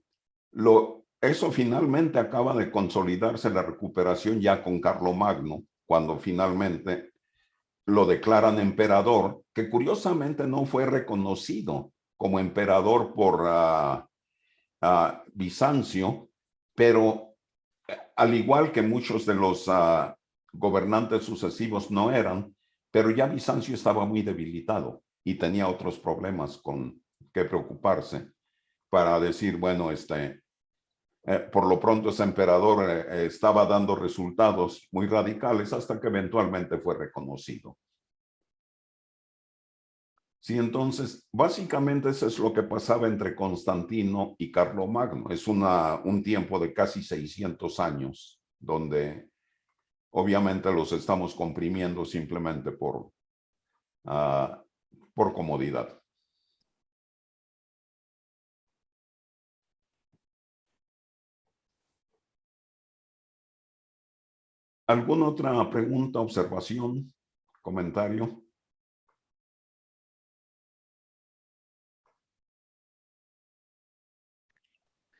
Eso finalmente acaba de consolidarse la recuperación ya con Carlomagno, cuando finalmente lo declaran emperador, que curiosamente no fue reconocido como emperador por Bizancio, pero al igual que muchos de los gobernantes sucesivos no eran, pero ya Bizancio estaba muy debilitado y tenía otros problemas con que preocuparse para decir, bueno, por lo pronto ese emperador estaba dando resultados muy radicales hasta que eventualmente fue reconocido. Sí, entonces, básicamente eso es lo que pasaba entre Constantino y Carlomagno. Es un tiempo de casi 600 años, donde obviamente los estamos comprimiendo simplemente por comodidad. ¿Alguna otra pregunta, observación, comentario?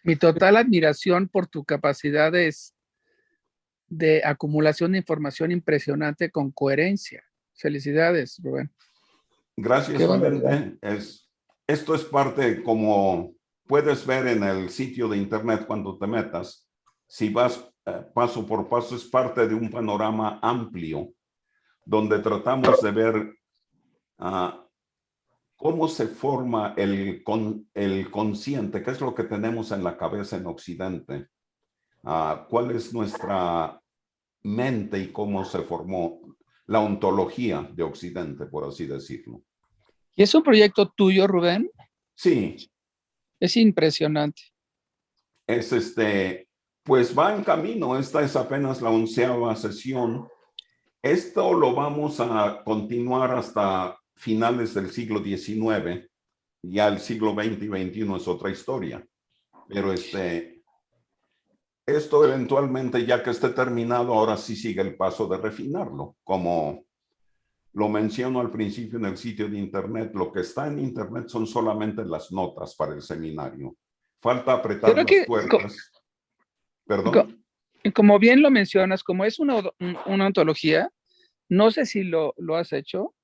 Mi total admiración por tu capacidad de acumulación de información impresionante con coherencia. Felicidades, Rubén. Gracias, Valente. Esto es parte, como puedes ver en el sitio de internet cuando te metas, si vas paso por paso, es parte de un panorama amplio donde tratamos de ver cómo se forma el consciente, qué es lo que tenemos en la cabeza en Occidente, cuál es nuestra mente y cómo se formó la ontología de Occidente, por así decirlo. ¿Y es un proyecto tuyo, Rubén? Sí. Es impresionante. Pues va en camino. Esta es apenas la 11ª sesión. Esto lo vamos a continuar hasta finales del siglo XIX. Ya el siglo XX y XXI es otra historia. Pero esto eventualmente, ya que esté terminado, ahora sí sigue el paso de refinarlo. Como lo menciono al principio en el sitio de internet, lo que está en internet son solamente las notas para el seminario. Falta apretar las tuercas. Perdón. Como bien lo mencionas, como es una ontología, no sé si lo has hecho,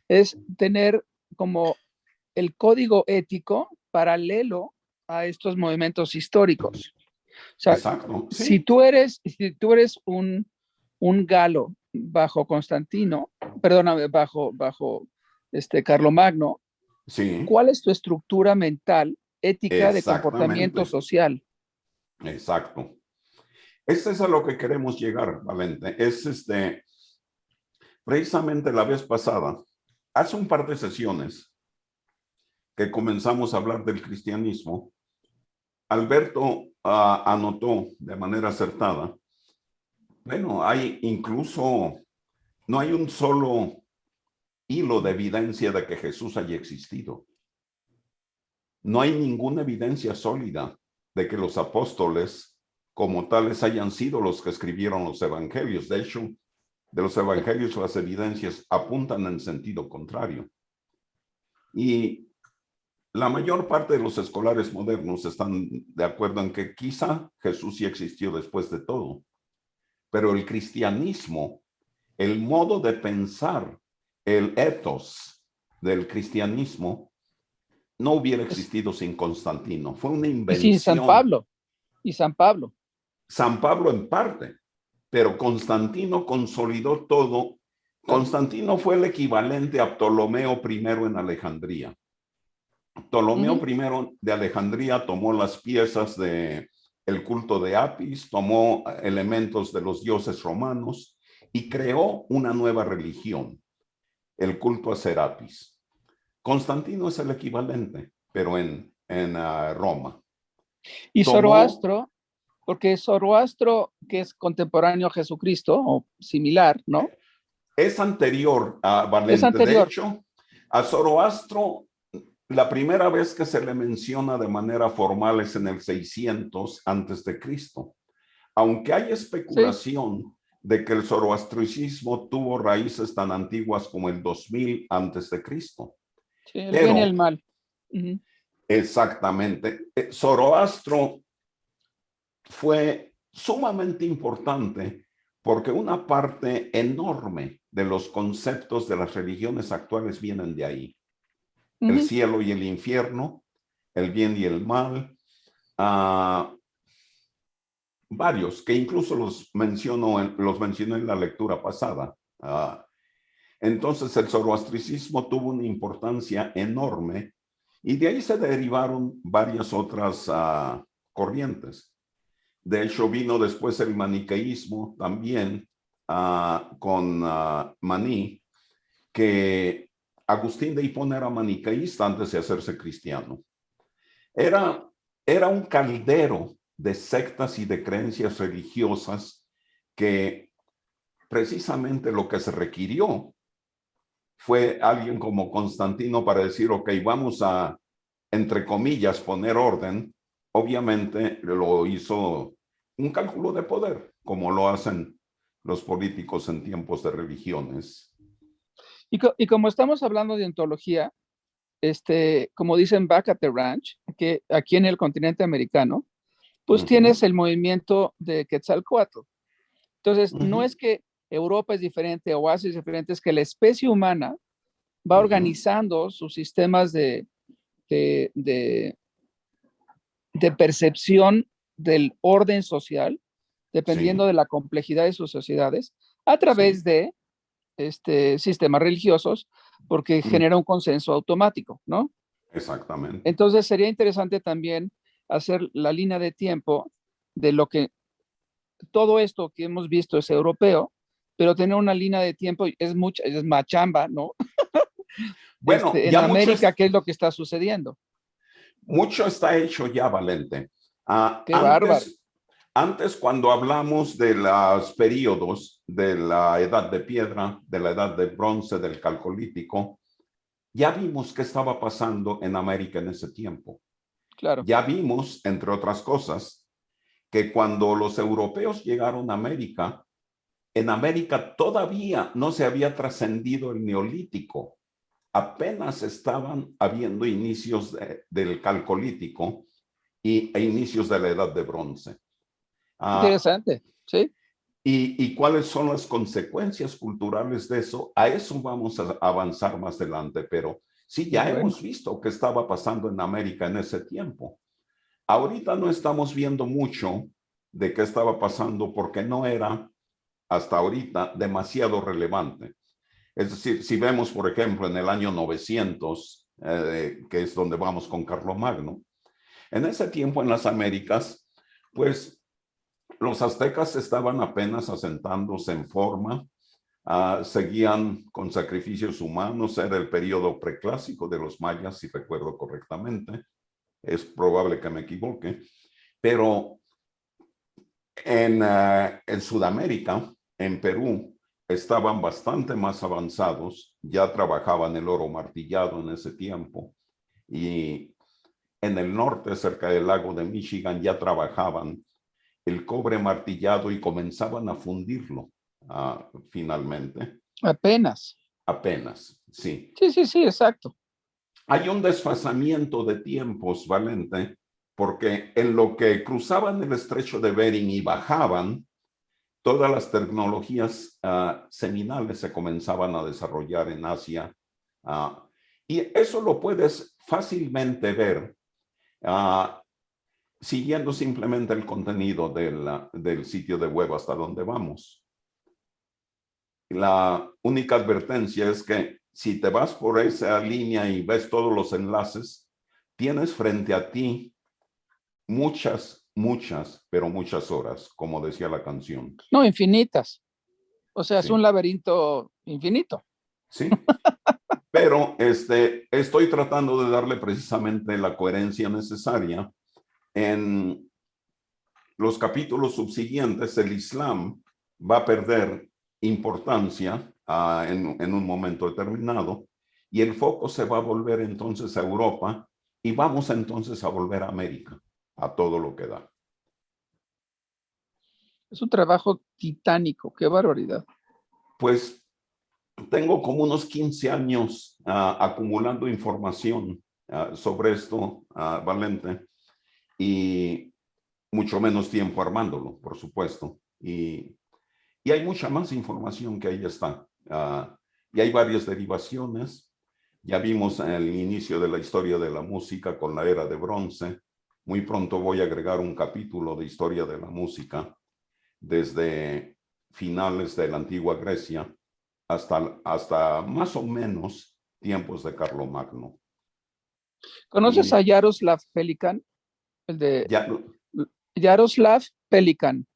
es tener como el código ético paralelo a estos movimientos históricos. O sea, exacto, sí. si tú eres un galo bajo Constantino, perdóname, bajo Carlomagno, sí. ¿Cuál es tu estructura mental, ética de comportamiento social? Exacto. Esto es a lo que queremos llegar, Valente. Es precisamente la vez pasada, hace un par de sesiones que comenzamos a hablar del cristianismo, Alberto anotó de manera acertada, bueno, hay incluso, no hay un solo hilo de evidencia de que Jesús haya existido. No hay ninguna evidencia sólida de que los apóstoles como tales hayan sido los que escribieron los evangelios. De hecho, de los evangelios las evidencias apuntan en sentido contrario. Y la mayor parte de los escolares modernos están de acuerdo en que quizá Jesús sí existió después de todo, pero el cristianismo, el modo de pensar, el ethos del cristianismo no hubiera existido sin Constantino. Fue una Y invención. sin San Pablo. Y San Pablo. San Pablo en parte, pero Constantino consolidó todo. Constantino fue el equivalente a Ptolomeo I en Alejandría. Ptolomeo I de Alejandría tomó las piezas del culto de Apis, tomó elementos de los dioses romanos y creó una nueva religión, el culto a Serapis. Constantino es el equivalente, pero en Roma. Y Tomó- Zoroastro, porque Zoroastro, que es contemporáneo a Jesucristo, o similar, ¿no? Es anterior a Valente. Es anterior. De hecho, a Zoroastro, la primera vez que se le menciona de manera formal es en el 600 antes de Cristo. Aunque hay especulación de que el zoroastricismo tuvo raíces tan antiguas como el 2000 antes de Cristo. Sí, el bien y el mal. Ujú. Exactamente. Zoroastro fue sumamente importante porque una parte enorme de los conceptos de las religiones actuales vienen de ahí. El cielo y el infierno, el bien y el mal, varios que incluso los mencioné en la lectura pasada. Entonces el zoroastricismo tuvo una importancia enorme y de ahí se derivaron varias otras corrientes. De hecho, vino después el maniqueísmo también con Maní, que Agustín de Hipona era maniqueísta antes de hacerse cristiano. Era un caldero de sectas y de creencias religiosas que precisamente lo que se requirió fue alguien como Constantino para decir, ok, vamos a, entre comillas, poner orden. Obviamente lo hizo un cálculo de poder, como lo hacen los políticos en tiempos de religiones. Y como estamos hablando de ontología, como dicen back at the ranch, que aquí en el continente americano, pues tienes el movimiento de Quetzalcóatl. Entonces, no es que Europa es diferente o Asia es diferente, es que la especie humana va organizando sus sistemas de percepción del orden social, dependiendo de la complejidad de sus sociedades, a través de sistemas religiosos, porque genera un consenso automático, ¿no? Exactamente. Entonces sería interesante también hacer la línea de tiempo de lo que todo esto que hemos visto es europeo, pero tener una línea de tiempo es más chamba, ¿no? Bueno, en ya América, ¿qué es lo que está sucediendo? Mucho está hecho ya, Valente. Qué bárbaro. Antes, cuando hablamos de los periodos de la Edad de Piedra, de la Edad de Bronce, del Calcolítico, ya vimos qué estaba pasando en América en ese tiempo. Claro. Ya vimos, entre otras cosas, que cuando los europeos llegaron a América, en América todavía no se había trascendido el Neolítico. Apenas estaban habiendo inicios del Calcolítico e inicios de la Edad de Bronce. Interesante, sí. ¿Y cuáles son las consecuencias culturales de eso? A eso vamos a avanzar más adelante, pero sí, ya hemos visto qué estaba pasando en América en ese tiempo. Ahorita no estamos viendo mucho de qué estaba pasando porque no era hasta ahorita demasiado relevante. Es decir, si vemos, por ejemplo, en el año 900, que es donde vamos con Carlomagno, en ese tiempo en las Américas, pues los aztecas estaban apenas asentándose en forma, seguían con sacrificios humanos, era el periodo preclásico de los mayas, si recuerdo correctamente. Es probable que me equivoque, pero en Sudamérica, en Perú, estaban bastante más avanzados, ya trabajaban el oro martillado en ese tiempo, y en el norte, cerca del lago de Michigan, ya trabajaban el cobre martillado y comenzaban a fundirlo finalmente. Apenas. Apenas, sí. Sí, exacto. Hay un desfasamiento de tiempos, Valente, porque en lo que cruzaban el estrecho de Bering y bajaban, todas las tecnologías seminales se comenzaban a desarrollar en Asia. Y eso lo puedes fácilmente ver siguiendo simplemente el contenido del sitio de web hasta donde vamos. La única advertencia es que si te vas por esa línea y ves todos los enlaces, tienes frente a ti muchas, pero muchas horas, como decía la canción. No, infinitas. O sea, Sí. es un laberinto infinito. Sí, pero estoy tratando de darle precisamente la coherencia necesaria. En los capítulos subsiguientes, el Islam va a perder importancia en un momento determinado y el foco se va a volver entonces a Europa y vamos entonces a volver a América, a todo lo que da. Es un trabajo titánico, qué barbaridad. Pues tengo como unos 15 años acumulando información sobre esto, Valente, y mucho menos tiempo armándolo, por supuesto. Y hay mucha más información que ahí está. Y hay varias derivaciones. Ya vimos el inicio de la historia de la música con la era de bronce. Muy pronto voy a agregar un capítulo de historia de la música desde finales de la antigua Grecia hasta más o menos tiempos de Carlomagno. ¿Conoces a Jaroslav Pelikan? El de Jaroslav Pelikan.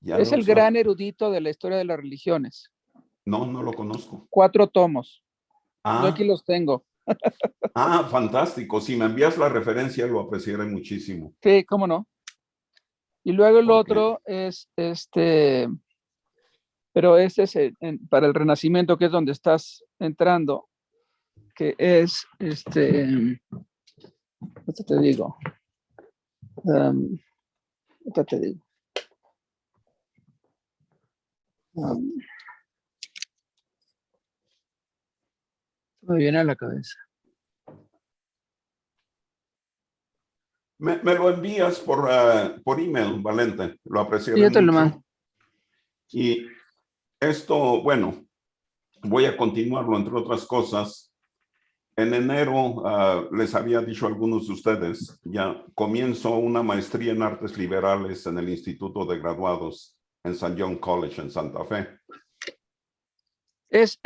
Es el gran erudito de la historia de las religiones. No, no lo conozco. 4 tomos. Yo aquí los tengo. Fantástico. Si me envías la referencia, lo apreciaré muchísimo. Sí, cómo no. Y luego el otro es pero ese es para el Renacimiento, que es donde estás entrando, que es esto te digo. Esto te digo. Me viene a la cabeza. Me lo envías por email, Valente. Lo apreciaré yo te lo mucho. mando. Y esto, bueno, voy a continuarlo, entre otras cosas. En enero, les había dicho a algunos de ustedes, ya comienzo una maestría en artes liberales en el Instituto de Graduados en St. John College en Santa Fe. Es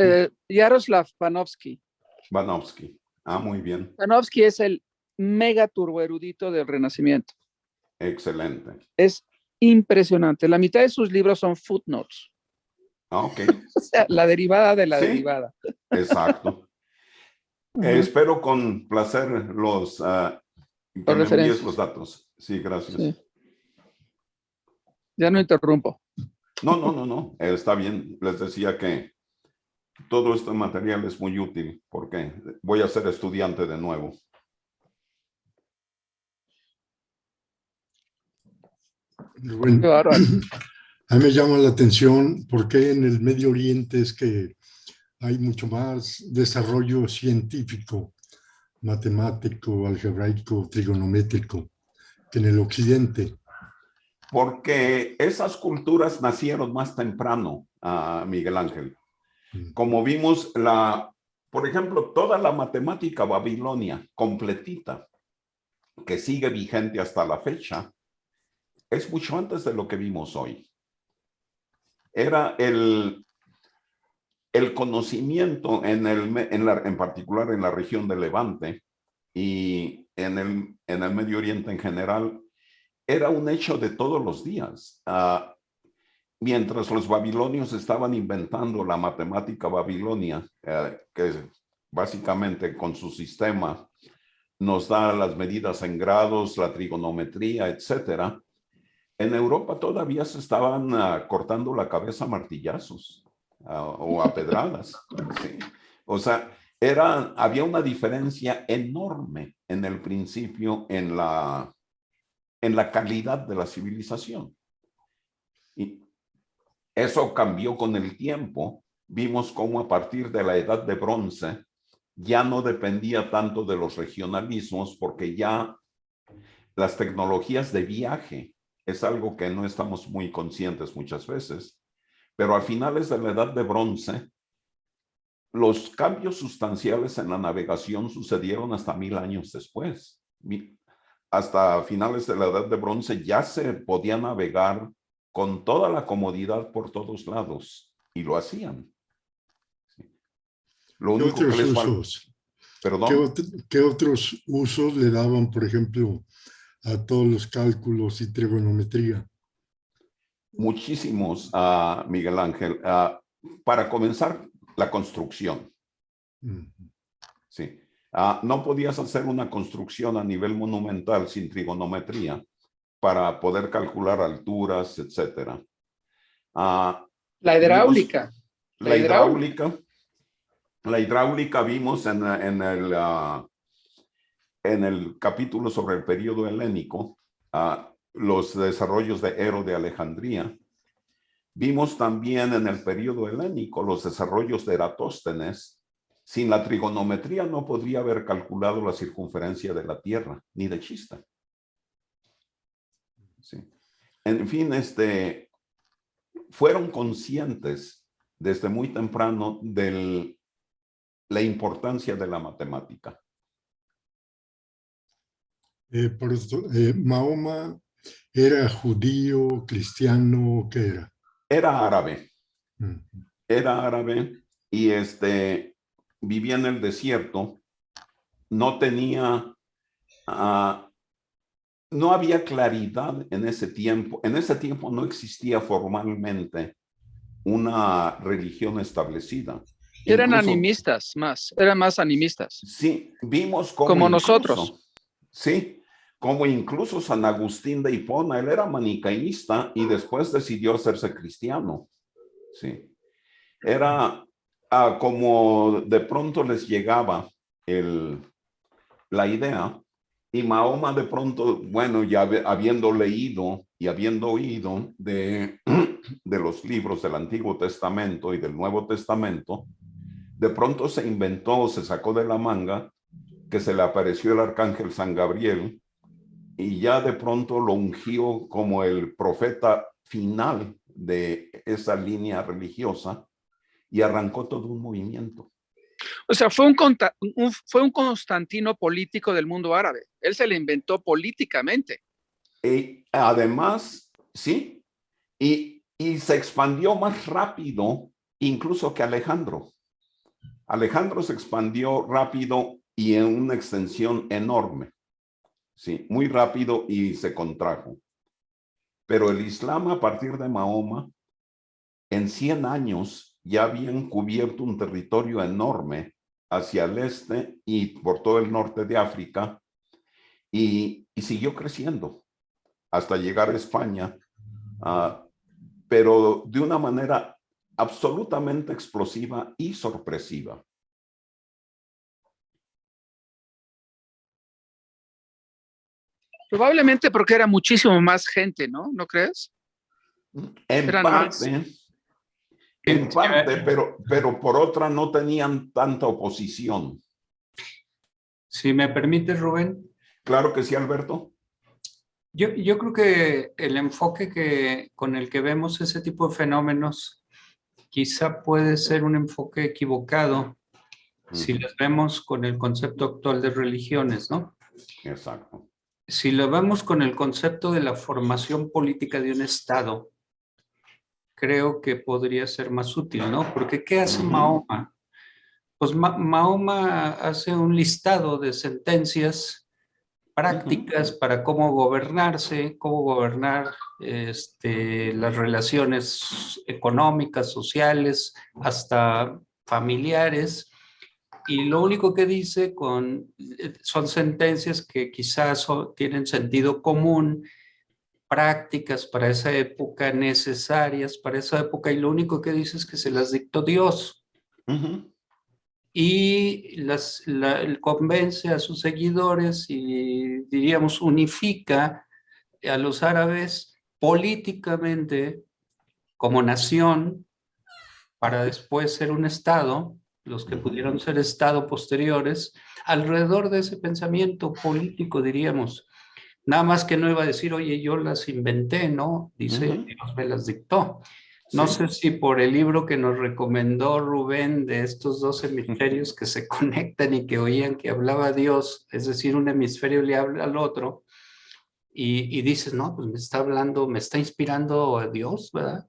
Jaroslav Panofsky. Panofsky. Muy bien. Panofsky es el mega turboerudito del Renacimiento. Excelente. Es impresionante. La mitad de sus libros son footnotes. Ok. O sea, la derivada de la derivada. Exacto. Espero con placer que me envíes los datos. Sí, gracias. Sí. Ya no interrumpo. No. Está bien. Les decía que todo este material es muy útil porque voy a ser estudiante de nuevo. Bueno, a mí me llama la atención porque en el Medio Oriente es que hay mucho más desarrollo científico, matemático, algebraico, trigonométrico, que en el Occidente. Porque esas culturas nacieron más temprano, Miguel Ángel. Como vimos, por ejemplo, toda la matemática babilonia completita, que sigue vigente hasta la fecha, es mucho antes de lo que vimos hoy. Era el conocimiento en particular en la región de Levante y en el Medio Oriente en general, era un hecho de todos los días. Mientras los babilonios estaban inventando la matemática babilonia, que básicamente con su sistema nos da las medidas en grados, la trigonometría, etcétera. En Europa todavía se estaban cortando la cabeza a martillazos. o a pedradas. ¿Sí? O sea, había una diferencia enorme en el principio en la calidad de la civilización. Y eso cambió con el tiempo. Vimos cómo a partir de la Edad de Bronce ya no dependía tanto de los regionalismos, porque ya las tecnologías de viaje es algo que no estamos muy conscientes muchas veces, pero a finales de la Edad de Bronce, los cambios sustanciales en la navegación sucedieron hasta 1000 años después. Hasta finales de la Edad de Bronce ya se podía navegar con toda la comodidad por todos lados, y lo hacían. Lo ¿Qué único que otros les usos? ¿Perdón? ¿Qué otros usos le daban, por ejemplo, a todos los cálculos y trigonometría? Muchísimos, Miguel Ángel. Para comenzar, la construcción. Sí. No podías hacer una construcción a nivel monumental sin trigonometría para poder calcular alturas, etc. La hidráulica. La hidráulica vimos en el capítulo sobre el periodo helénico, los desarrollos de Ero de Alejandría. Vimos también en el periodo helénico los desarrollos de Eratóstenes. Sin la trigonometría no podría haber calculado la circunferencia de la Tierra, ni de chiste. Sí. En fin, fueron conscientes desde muy temprano de la importancia de la matemática. Por esto, Mahoma era judío, cristiano, ¿qué era? Era árabe. Era árabe y vivía en el desierto. No tenía, no había claridad en ese tiempo. En ese tiempo no existía formalmente una religión establecida. Eran animistas más, eran más animistas. Sí, vimos cómo como incluso, nosotros. Sí, como incluso San Agustín de Hipona, él era manicaísta y después decidió hacerse cristiano. Sí. Era como de pronto les llegaba la idea, y Mahoma de pronto, bueno, ya habiendo leído y habiendo oído de los libros del Antiguo Testamento y del Nuevo Testamento, de pronto se inventó, se sacó de la manga que se le apareció el arcángel San Gabriel y ya de pronto lo ungió como el profeta final de esa línea religiosa y arrancó todo un movimiento. O sea, fue un Constantino político del mundo árabe. Él se le inventó políticamente. Y además, sí, y se expandió más rápido incluso que Alejandro. Alejandro se expandió rápido y en una extensión enorme. Sí, muy rápido y se contrajo. Pero el Islam a partir de Mahoma, en 100 años ya habían cubierto un territorio enorme hacia el este y por todo el norte de África y siguió creciendo hasta llegar a España, pero de una manera absolutamente explosiva y sorpresiva. Probablemente porque era muchísimo más gente, ¿no? ¿No crees? En parte, pero por otra no tenían tanta oposición. Si me permites, Rubén. Claro que sí, Alberto. Yo creo que el enfoque con el que vemos ese tipo de fenómenos quizá puede ser un enfoque equivocado si los vemos con el concepto actual de religiones, ¿no? Exacto. Si lo vemos con el concepto de la formación política de un Estado, creo que podría ser más útil, ¿no? Porque ¿qué hace Mahoma? Pues Mahoma hace un listado de sentencias prácticas para cómo gobernarse, cómo gobernar las relaciones económicas, sociales, hasta familiares. Y lo único que dice son sentencias que quizás tienen sentido común prácticas para esa época, necesarias para esa época, y lo único que dice es que se las dictó Dios. Y él convence a sus seguidores y, diríamos, unifica a los árabes políticamente como nación para después ser un estado, los que pudieron ser estado posteriores, alrededor de ese pensamiento político, diríamos. Nada más que no iba a decir, oye, yo las inventé, ¿no? Dice, Dios me las dictó. No sé si por el libro que nos recomendó Rubén de estos dos hemisferios que se conectan y que oían que hablaba Dios, es decir, un hemisferio le habla al otro, y dices, no, pues me está hablando, me está inspirando a Dios, ¿verdad?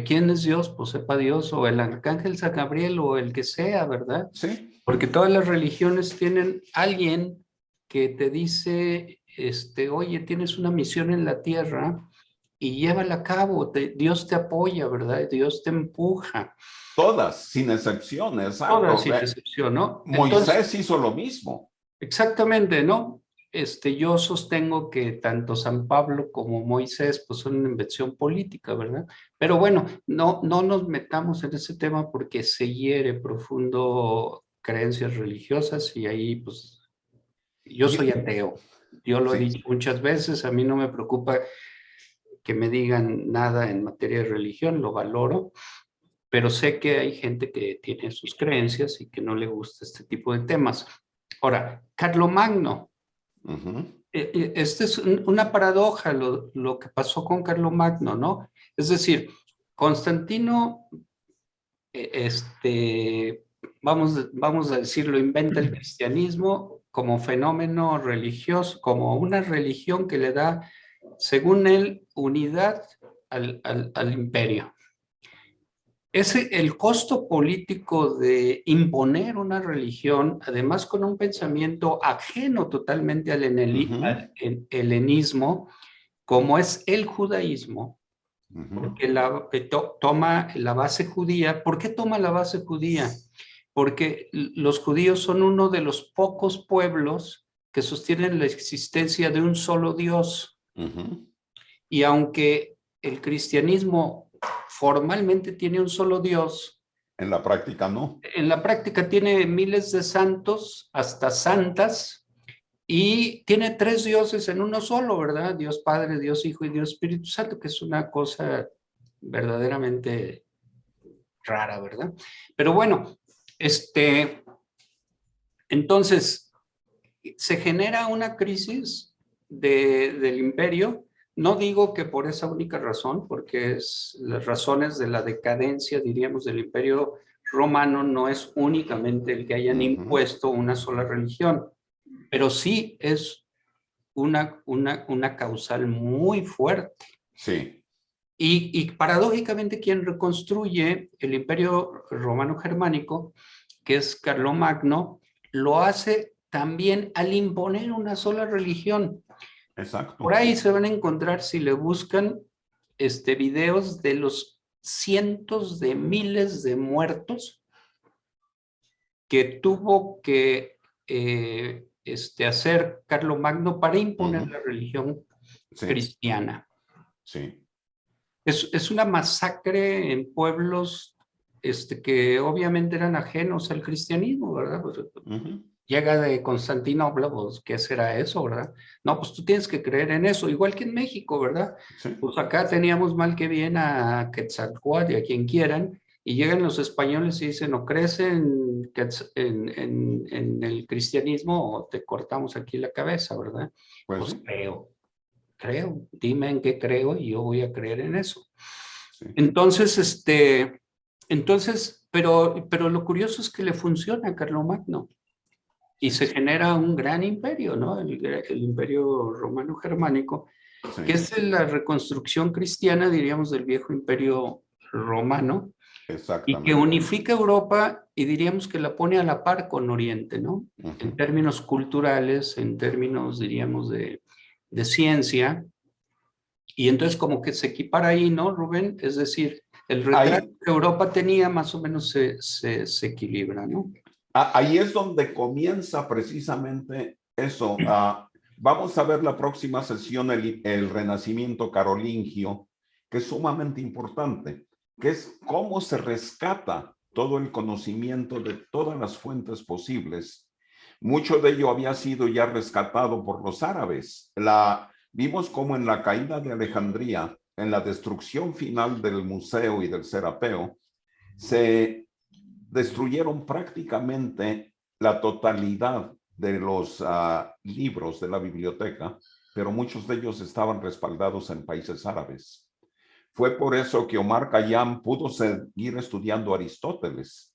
¿Quién es Dios? Pues sepa Dios, o el arcángel San Gabriel, o el que sea, ¿verdad? Sí. Porque todas las religiones tienen alguien que te dice, oye, tienes una misión en la tierra y llévala a cabo, Dios te apoya, ¿verdad? Dios te empuja. Todas, sin excepción, exacto. Todas sin excepción, ¿no? Moisés Entonces, hizo lo mismo. Exactamente, ¿no? Yo sostengo que tanto San Pablo como Moisés pues son una invención política, ¿verdad? Pero bueno, no nos metamos en ese tema porque se hiere profundo creencias religiosas y ahí pues yo soy ateo. Yo lo he dicho muchas veces, a mí no me preocupa que me digan nada en materia de religión, lo valoro, pero sé que hay gente que tiene sus creencias y que no le gusta este tipo de temas. Ahora, Carlomagno. Esta es una paradoja lo que pasó con Carlomagno, ¿no? Es decir, Constantino, vamos a decirlo, inventa el cristianismo como fenómeno religioso, como una religión que le da, según él, unidad al imperio. El costo político de imponer una religión, además con un pensamiento ajeno totalmente al helenismo, como es el judaísmo, porque toma la base judía. ¿Por qué toma la base judía? Porque los judíos son uno de los pocos pueblos que sostienen la existencia de un solo Dios. Y aunque el cristianismo formalmente tiene un solo Dios, en la práctica no. En la práctica tiene miles de santos, hasta santas, y tiene 3 dioses en uno solo, ¿verdad? Dios Padre, Dios Hijo y Dios Espíritu Santo, que es una cosa verdaderamente rara, ¿verdad? Pero bueno, entonces se genera una crisis del imperio. No digo que por esa única razón, porque las razones de la decadencia, diríamos, del imperio romano no es únicamente el que hayan impuesto una sola religión, pero sí es una causal muy fuerte. Sí. Y paradójicamente quien reconstruye el imperio romano germánico, que es Carlomagno, lo hace también al imponer una sola religión. Exacto. Por ahí se van a encontrar, si le buscan, videos de los cientos de miles de muertos que tuvo que hacer Carlomagno para imponer la religión cristiana. Sí. Es una masacre en pueblos que obviamente eran ajenos al cristianismo, ¿verdad? Pues, llega de Constantinopla, pues, ¿qué será eso, verdad? No, pues tú tienes que creer en eso, igual que en México, ¿verdad? Sí. Pues acá teníamos mal que bien a Quetzalcóatl y a quien quieran, y llegan los españoles y dicen, o crees en el cristianismo o te cortamos aquí la cabeza, ¿verdad? Pues creo, dime en qué creo y yo voy a creer en eso. Sí. Entonces, pero lo curioso es que le funciona a Carlomagno. Y se genera un gran imperio, ¿no? El imperio romano-germánico, que es la reconstrucción cristiana, diríamos, del viejo imperio romano, y que unifica Europa y diríamos que la pone a la par con Oriente, ¿no? En términos culturales, en términos, diríamos, de ciencia, y entonces como que se equipara ahí, ¿no, Rubén? Es decir, el retrato que Europa tenía más o menos se equilibra, ¿no? Ahí es donde comienza precisamente eso. Vamos a ver la próxima sesión, el Renacimiento carolingio, que es sumamente importante, que es cómo se rescata todo el conocimiento de todas las fuentes posibles. Mucho de ello había sido ya rescatado por los árabes. Vimos cómo en la caída de Alejandría, en la destrucción final del museo y del Serapeo, se destruyeron prácticamente la totalidad de los libros de la biblioteca, pero muchos de ellos estaban respaldados en países árabes. Fue por eso que Omar Khayyam pudo seguir estudiando Aristóteles.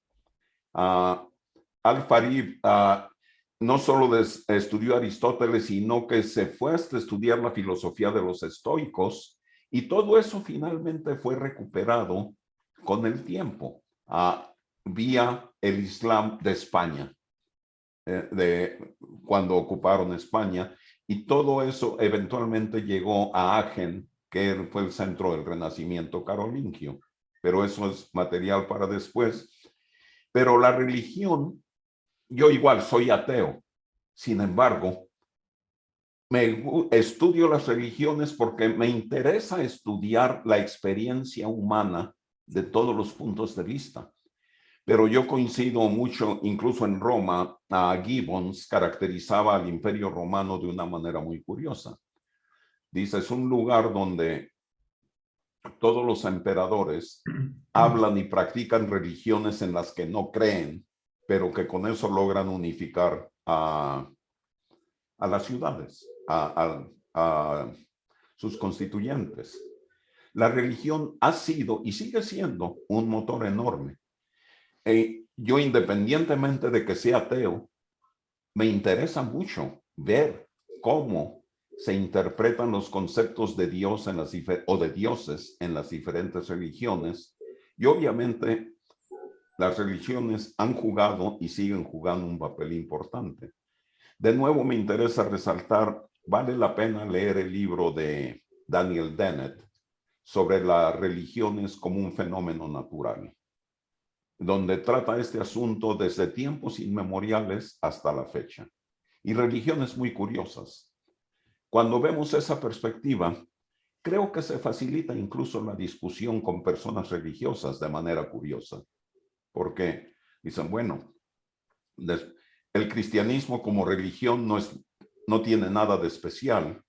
Al-Farid no solo estudió Aristóteles, sino que se fue hasta estudiar la filosofía de los estoicos, y todo eso finalmente fue recuperado con el tiempo, vía el Islam de España, cuando ocuparon España, y todo eso eventualmente llegó a Agen, que fue el centro del Renacimiento carolingio, pero eso es material para después. Pero la religión, yo igual soy ateo, sin embargo, estudio las religiones porque me interesa estudiar la experiencia humana de todos los puntos de vista. Pero yo coincido mucho, incluso en Roma, Gibbons caracterizaba al Imperio Romano de una manera muy curiosa. Dice, es un lugar donde todos los emperadores hablan y practican religiones en las que no creen, pero que con eso logran unificar a las ciudades, a sus constituyentes. La religión ha sido y sigue siendo un motor enorme. Yo, independientemente de que sea ateo, me interesa mucho ver cómo se interpretan los conceptos de Dios o de dioses en las diferentes religiones, y obviamente las religiones han jugado y siguen jugando un papel importante. De nuevo me interesa resaltar, vale la pena leer el libro de Daniel Dennett sobre las religiones como un fenómeno natural, donde trata este asunto desde tiempos inmemoriales hasta la fecha. Y religiones muy curiosas. Cuando vemos esa perspectiva, creo que se facilita incluso la discusión con personas religiosas de manera curiosa. Porque dicen, bueno, el cristianismo como religión no tiene nada de especial.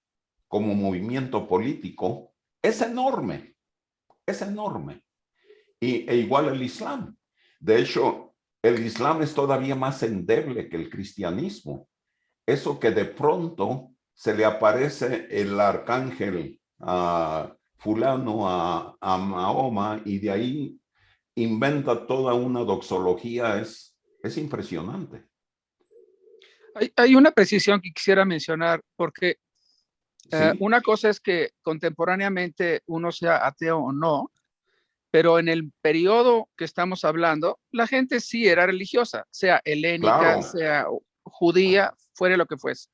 Como movimiento político, es enorme. Es enorme. E igual el Islam. De hecho, el Islam es todavía más endeble que el cristianismo. Eso que de pronto se le aparece el arcángel a fulano, a Mahoma, y de ahí inventa toda una doxología, es impresionante. Hay una precisión que quisiera mencionar, porque Sí. una cosa es que contemporáneamente uno sea ateo o no, pero en el periodo que estamos hablando, la gente sí era religiosa, sea helénica, Claro. sea judía, fuera lo que fuese.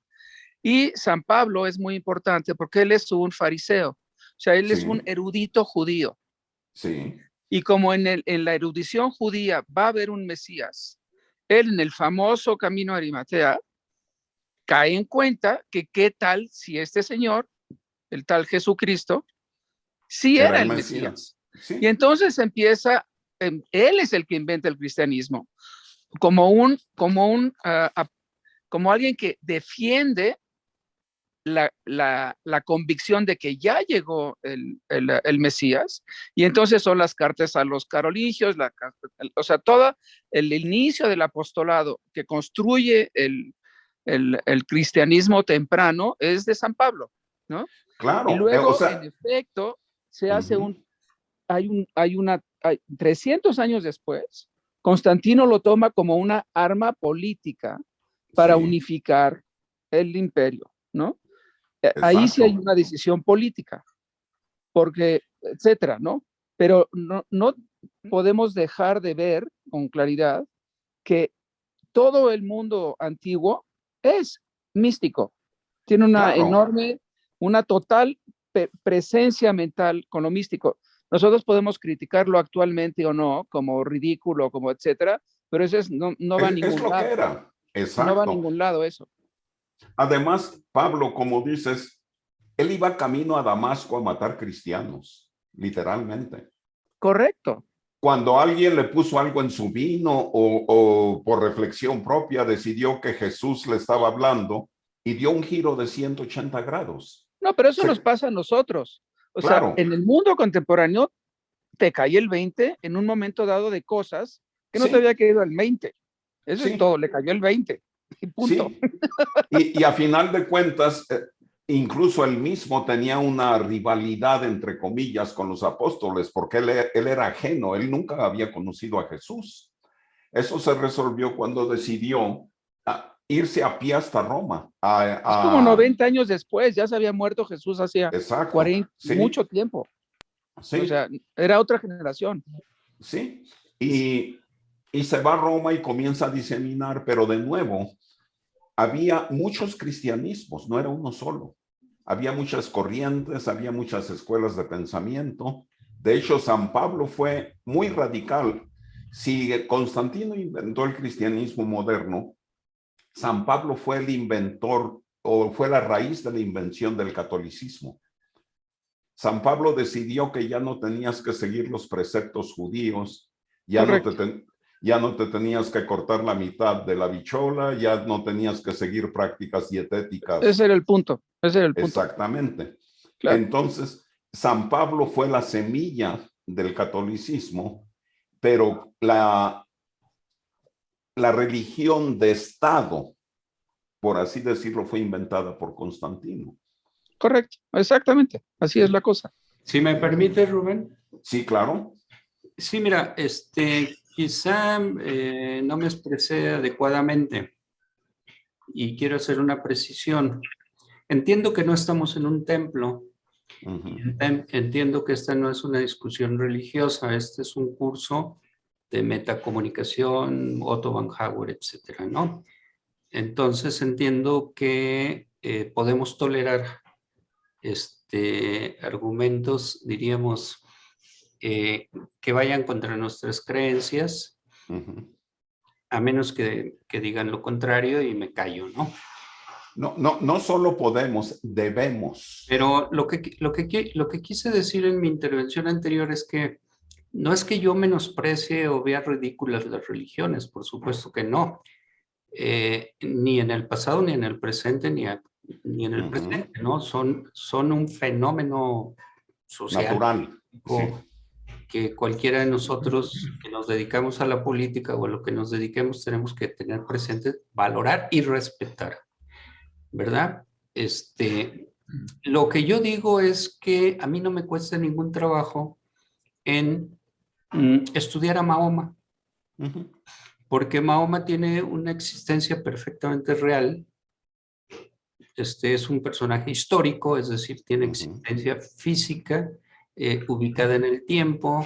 Y San Pablo es muy importante porque él es un fariseo, o sea, él es Sí. un erudito judío. Sí. Y como en la erudición judía va a haber un Mesías, él en el famoso camino a Arimatea cae en cuenta que qué tal si este señor, el tal Jesucristo, sí era el Mesías. Sí. Y entonces empieza, él es el que inventa el cristianismo, como alguien que defiende la convicción de que ya llegó el Mesías, y entonces son las cartas a los carolingios, o sea, todo el inicio del apostolado que construye el cristianismo temprano es de San Pablo, ¿no? Claro. Y luego, O sea, en efecto, se hace hay 300 años después, Constantino lo toma como una arma política para Sí. unificar el imperio, ¿no? Ahí sí hay Exacto. una decisión política, porque, etcétera, ¿no? Pero no podemos dejar de ver con claridad que todo el mundo antiguo es místico. Tiene una Claro. enorme, una total presencia mental con lo místico. Nosotros podemos criticarlo actualmente o no, como ridículo, como etcétera, pero eso no va a ningún Es lo lado. que era. No va a Exacto. ningún lado eso. Además, Pablo, como dices, él iba camino a Damasco a matar cristianos, literalmente. Correcto. Cuando alguien le puso algo en su vino o por reflexión propia decidió que Jesús le estaba hablando y dio un giro de 180 grados. No, pero eso nos pasa a nosotros. O Claro. sea, en el mundo contemporáneo te cae el 20 en un momento dado de cosas que no te había caído el 20. Eso es todo, le cayó el 20. Y punto. Sí. Y a final de cuentas, incluso él mismo tenía una rivalidad, entre comillas, con los apóstoles, porque él era ajeno, él nunca había conocido a Jesús. Eso se resolvió cuando decidió irse a pie hasta Roma. Es como 90 años después, ya se había muerto Jesús hacía 40, mucho tiempo. Sí. O sea, era otra generación. Sí, y se va a Roma y comienza a diseminar, pero de nuevo, había muchos cristianismos, no era uno solo. Había muchas corrientes, había muchas escuelas de pensamiento. De hecho, San Pablo fue muy radical. Si Constantino inventó el cristianismo moderno, San Pablo fue el inventor o fue la raíz de la invención del catolicismo. San Pablo decidió que ya no tenías que seguir los preceptos judíos, ya no te tenías que cortar la mitad de la bichola, ya no tenías que seguir prácticas dietéticas. Ese era el punto. Exactamente. Claro. Entonces, San Pablo fue la semilla del catolicismo, pero la religión de Estado, por así decirlo, fue inventada por Constantino. Correcto, exactamente. Así es la cosa. Si me permite, Rubén. Sí, claro. Sí, mira, quizá no me expresé adecuadamente y quiero hacer una precisión. Entiendo que no estamos en un templo. Entiendo que esta no es una discusión religiosa, este es un curso de metacomunicación, Otto von Hauer, etcétera, ¿no? Entonces entiendo que podemos tolerar argumentos, diríamos, que vayan contra nuestras creencias, a menos que digan lo contrario y me callo, ¿no? No solo podemos, debemos. Pero lo que quise decir en mi intervención anterior es que no es que yo menosprecie o vea ridículas las religiones, por supuesto que no. Ni en el pasado, ni en el presente, ni en el presente, ¿no? Son un fenómeno social. Natural. Que cualquiera de nosotros que nos dedicamos a la política o a lo que nos dediquemos tenemos que tener presente, valorar y respetar, ¿verdad? Lo que yo digo es que a mí no me cuesta ningún trabajo en estudiar a Mahoma, porque Mahoma tiene una existencia perfectamente real. Es un personaje histórico, es decir, tiene existencia física, ubicada en el tiempo,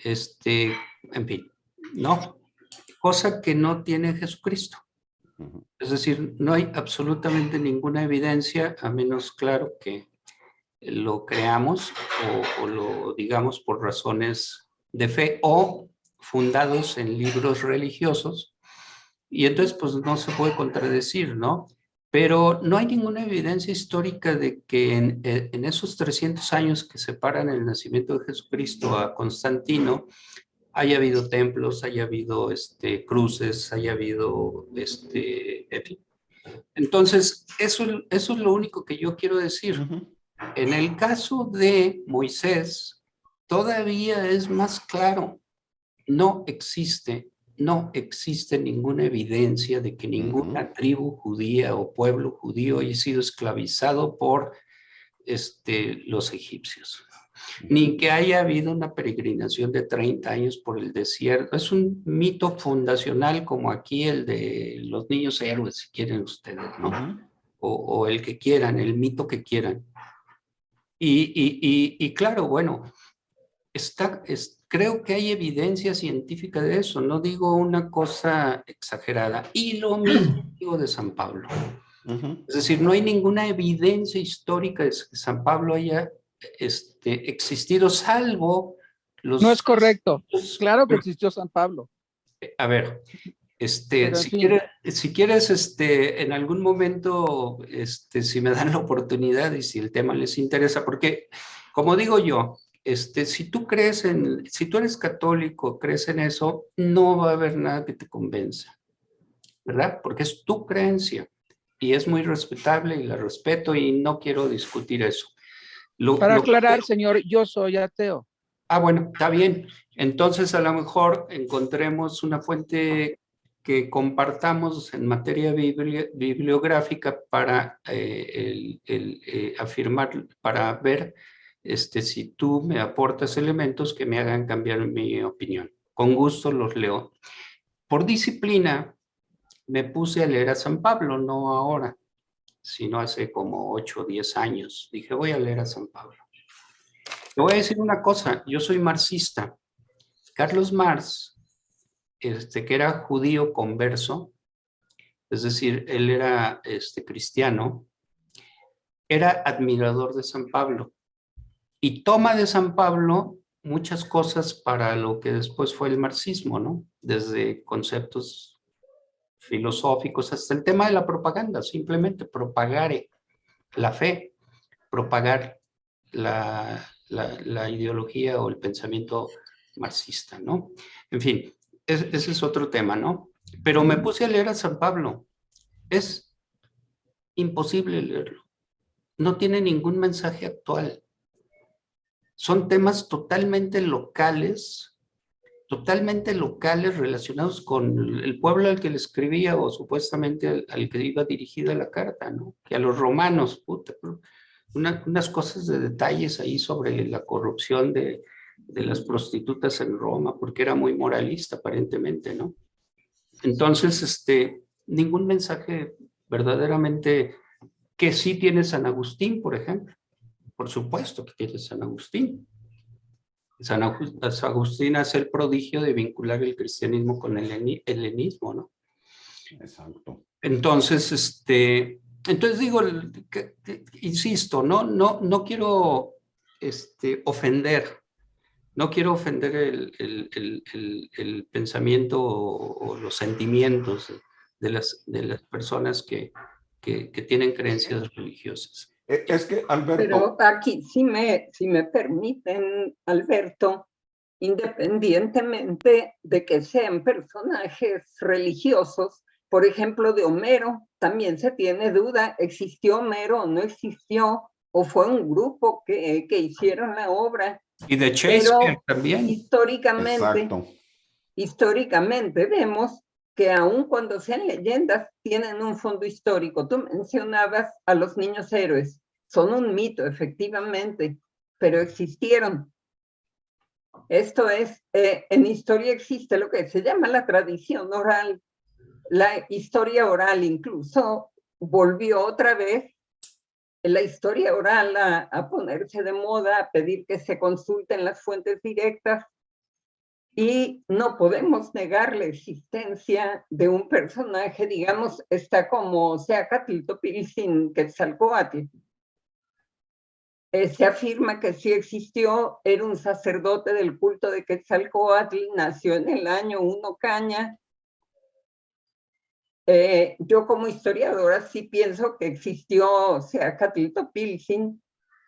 en fin, ¿no? Cosa que no tiene Jesucristo. Es decir, no hay absolutamente ninguna evidencia, a menos, claro, que lo creamos o lo digamos por razones de fe o fundados en libros religiosos, y entonces pues no se puede contradecir, ¿no? Pero no hay ninguna evidencia histórica de que en esos 300 años que separan el nacimiento de Jesucristo a Constantino haya habido templos, haya habido cruces, haya habido en fin. Entonces, eso es lo único que yo quiero decir. En el caso de Moisés, todavía es más claro. No existe ninguna evidencia de que ninguna tribu judía o pueblo judío haya sido esclavizado por los egipcios. Ni que haya habido una peregrinación de 30 años por el desierto. Es un mito fundacional como aquí el de los niños héroes, si quieren ustedes, ¿no? O el que quieran, el mito que quieran. Y claro, bueno, creo que hay evidencia científica de eso, no digo una cosa exagerada. Y lo mismo digo de San Pablo. Es decir, no hay ninguna evidencia histórica de que San Pablo haya existido, salvo los... No es correcto. Claro que existió San Pablo. A ver, Pero, en Si fin. quieres, en algún momento, si me dan la oportunidad y si el tema les interesa, porque, como digo yo, si tú eres católico, crees en eso, no va a haber nada que te convenza, ¿verdad? Porque es tu creencia y es muy respetable y la respeto y no quiero discutir eso. Para aclarar, señor, yo soy ateo. Bueno, está bien. Entonces, a lo mejor encontremos una fuente que compartamos en materia bibliográfica para afirmar, para ver si tú me aportas elementos que me hagan cambiar mi opinión. Con gusto los leo. Por disciplina, me puse a leer a San Pablo, no ahora, sino hace como 8 o 10 años. Dije, voy a leer a San Pablo. Te voy a decir una cosa, yo soy marxista. Carlos Marx, que era judío converso, es decir, él era cristiano, era admirador de San Pablo y toma de San Pablo muchas cosas para lo que después fue el marxismo, ¿no? Desde conceptos filosóficos hasta el tema de la propaganda, simplemente propagar la fe, propagar la ideología o el pensamiento marxista, ¿no? En fin, ese es otro tema, ¿no? Pero me puse a leer a San Pablo. Es imposible leerlo. No tiene ningún mensaje actual. Son temas totalmente locales relacionados con el pueblo al que le escribía o supuestamente al que iba dirigida la carta, ¿no? Que a los romanos, puta, unas cosas de detalles ahí sobre la corrupción de las prostitutas en Roma, porque era muy moralista aparentemente, ¿no? Entonces, ningún mensaje verdaderamente que sí tiene San Agustín, por ejemplo. Por supuesto que tiene San Agustín. San Agustín hace el prodigio de vincular el cristianismo con el helenismo, ¿no? Exacto. Entonces, digo, insisto, no quiero ofender, no quiero ofender el pensamiento o los sentimientos de las personas que tienen creencias religiosas. Es que, Alberto... Pero aquí, si me permiten, Alberto, independientemente de que sean personajes religiosos, por ejemplo, de Homero, también se tiene duda, ¿existió Homero o no existió? ¿O fue un grupo que hicieron la obra? Y de Shakespeare también. Históricamente vemos que aun cuando sean leyendas, tienen un fondo histórico. Tú mencionabas a los niños héroes. Son un mito, efectivamente, pero existieron. Esto es, en historia existe lo que se llama la tradición oral. La historia oral incluso volvió otra vez la historia oral a ponerse de moda, a pedir que se consulten las fuentes directas, y no podemos negar la existencia de un personaje, digamos, está como Seacatl Topilzin Quetzalcóatl. Se afirma que sí existió, era un sacerdote del culto de Quetzalcóatl, nació en el año 1 Caña. Yo como historiadora sí pienso que existió Seacatl Topilzin,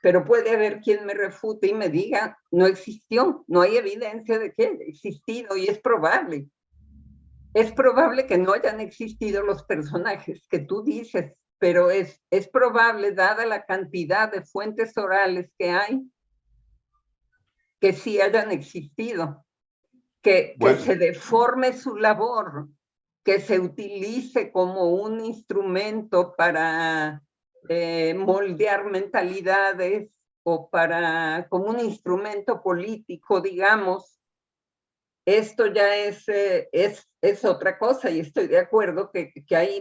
pero puede haber quien me refute y me diga, no existió, no hay evidencia de que haya existido, y es probable. Es probable que no hayan existido los personajes que tú dices, pero es probable, dada la cantidad de fuentes orales que hay, que sí hayan existido, que se deforme su labor, que se utilice como un instrumento para moldear mentalidades o como un instrumento político, digamos. Esto ya es otra cosa, y estoy de acuerdo que hay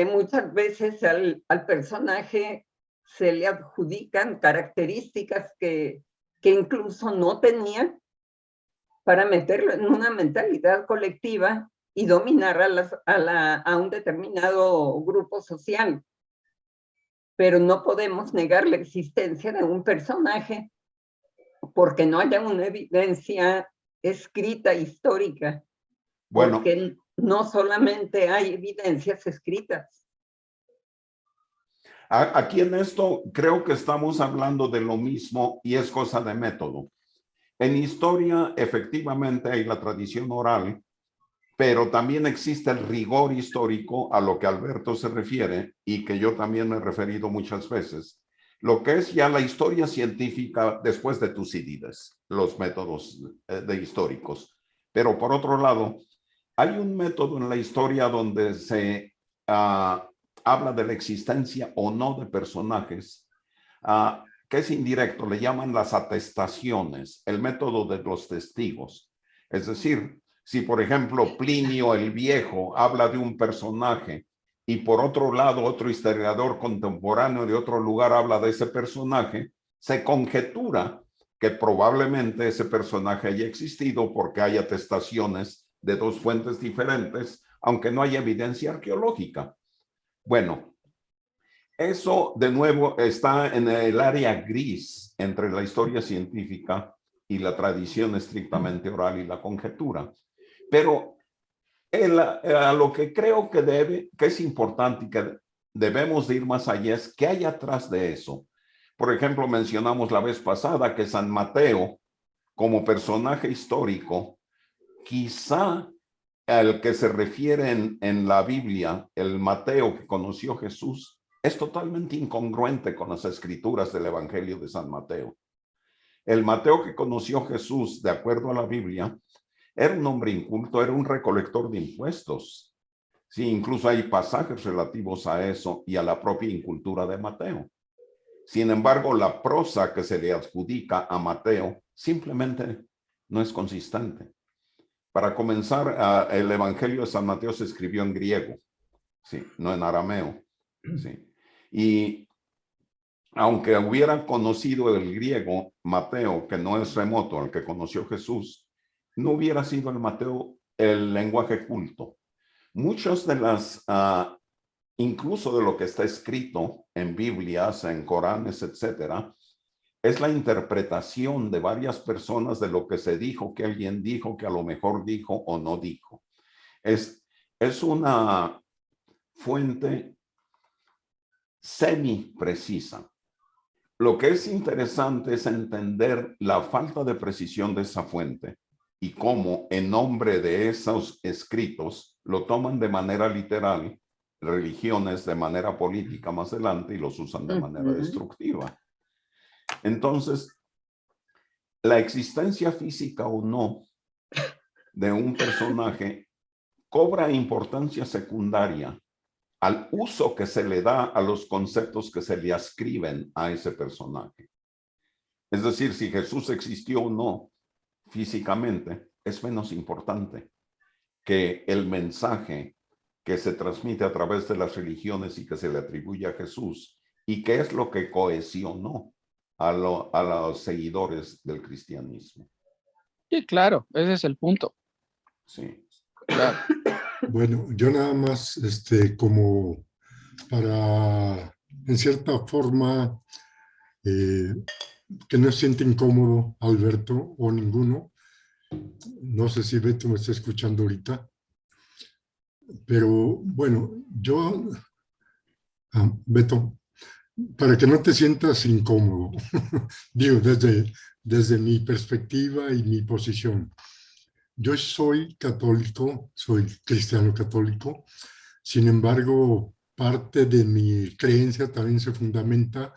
muchas veces al personaje se le adjudican características que incluso no tenía, para meterlo en una mentalidad colectiva y dominar a un determinado grupo social. Pero no podemos negar la existencia de un personaje porque no haya una evidencia escrita histórica Bueno, porque no solamente hay evidencias escritas. aquí en esto creo que estamos hablando de lo mismo y es cosa de método. En historia, efectivamente, hay la tradición oral, pero también existe el rigor histórico a lo que Alberto se refiere y que yo también me he referido muchas veces. Lo que es ya la historia científica después de Tucídides, los métodos de históricos. Pero por otro lado, hay un método en la historia donde se habla de la existencia o no de personajes, que es indirecto, le llaman las atestaciones, el método de los testigos. Es decir, si por ejemplo Plinio el Viejo habla de un personaje y por otro lado otro historiador contemporáneo de otro lugar habla de ese personaje, se conjetura que probablemente ese personaje haya existido porque hay atestaciones de dos fuentes diferentes, aunque no haya evidencia arqueológica. Bueno, eso de nuevo está en el área gris entre la historia científica y la tradición estrictamente oral y la conjetura. Pero a lo que creo que es importante y que debemos de ir más allá es qué hay atrás de eso. Por ejemplo, mencionamos la vez pasada que San Mateo, como personaje histórico, quizá al que se refiere en la Biblia, el Mateo que conoció Jesús, es totalmente incongruente con las escrituras del Evangelio de San Mateo. El Mateo que conoció Jesús, de acuerdo a la Biblia, era un hombre inculto, era un recolector de impuestos. Sí, incluso hay pasajes relativos a eso y a la propia incultura de Mateo. Sin embargo, la prosa que se le adjudica a Mateo simplemente no es consistente. Para comenzar, el Evangelio de San Mateo se escribió en griego, sí, no en arameo. Sí. Y aunque hubiera conocido el griego Mateo, que no es remoto al que conoció Jesús, no hubiera sido el Mateo el lenguaje culto. Muchas de las, incluso de lo que está escrito en Biblias, en Coranes, etcétera, es la interpretación de varias personas de lo que se dijo, que alguien dijo, que a lo mejor dijo o no dijo. Es una fuente semi precisa. Lo que es interesante es entender la falta de precisión de esa fuente y cómo en nombre de esos escritos lo toman de manera literal religiones de manera política más adelante y los usan de manera destructiva. Entonces, la existencia física o no de un personaje cobra importancia secundaria al uso que se le da a los conceptos que se le ascriben a ese personaje. Es decir, si Jesús existió o no físicamente, es menos importante que el mensaje que se transmite a través de las religiones y que se le atribuye a Jesús, y que es lo que cohesionó a los seguidores del cristianismo. Sí, claro, ese es el punto. Sí. Claro. Bueno, yo nada más, como para, en cierta forma, que no se siente incómodo Alberto o ninguno. No sé si Beto me está escuchando ahorita. Pero bueno, Beto, para que no te sientas incómodo, digo, desde mi perspectiva y mi posición. Yo soy católico, soy cristiano católico, sin embargo, parte de mi creencia también se fundamenta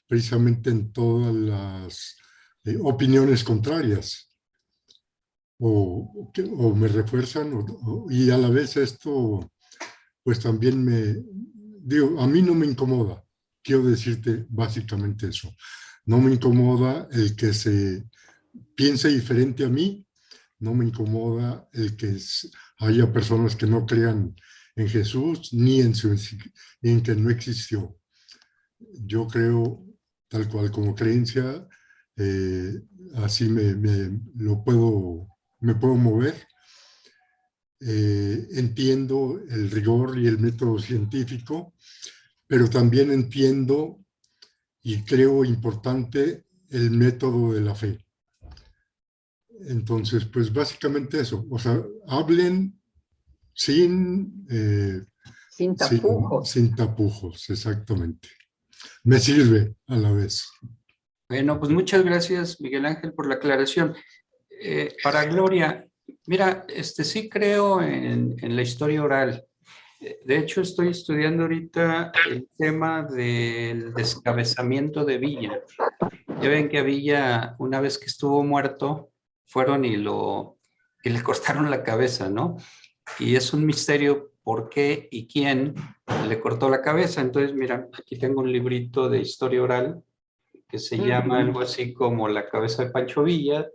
precisamente en todas las opiniones contrarias, o me refuerzan, y a la vez esto, pues también a mí no me incomoda, quiero decirte básicamente eso, no me incomoda el que se piense diferente a mí, no me incomoda el que haya personas que no crean en Jesús ni en que no existió. Yo creo tal cual como creencia, así me puedo mover. Entiendo el rigor y el método científico, pero también entiendo y creo importante el método de la fe. Entonces, pues básicamente eso, o sea, hablen sin, sin tapujos. Sin tapujos, exactamente. Me sirve a la vez. Bueno, pues muchas gracias, Miguel Ángel, por la aclaración. Para Gloria, mira, sí creo en la historia oral. De hecho, estoy estudiando ahorita el tema del descabezamiento de Villa. Ya ven que a Villa, una vez que estuvo muerto, fueron y le cortaron la cabeza, ¿no? Y es un misterio por qué y quién le cortó la cabeza. Entonces, mira, aquí tengo un librito de historia oral que se llama algo así como La cabeza de Pancho Villa.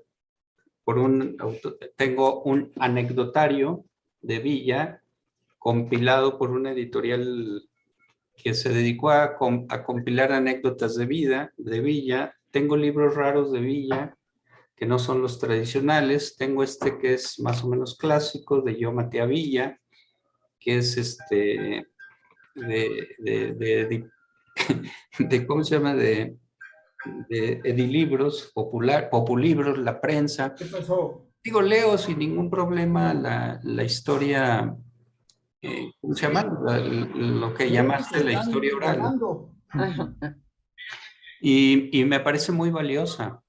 Tengo un anecdotario de Villa compilado por una editorial que se dedicó a compilar anécdotas de Villa. Tengo libros raros de Villa, que no son los tradicionales. Tengo que es más o menos clásico, de Yo maté a Villa, que es de ¿cómo se llama? De Edilibros, Populibros, La Prensa. ¿Qué pasó? Digo, leo sin ningún problema la historia, ¿cómo se llama? Lo que llamaste la historia oral. Y me parece muy valiosa.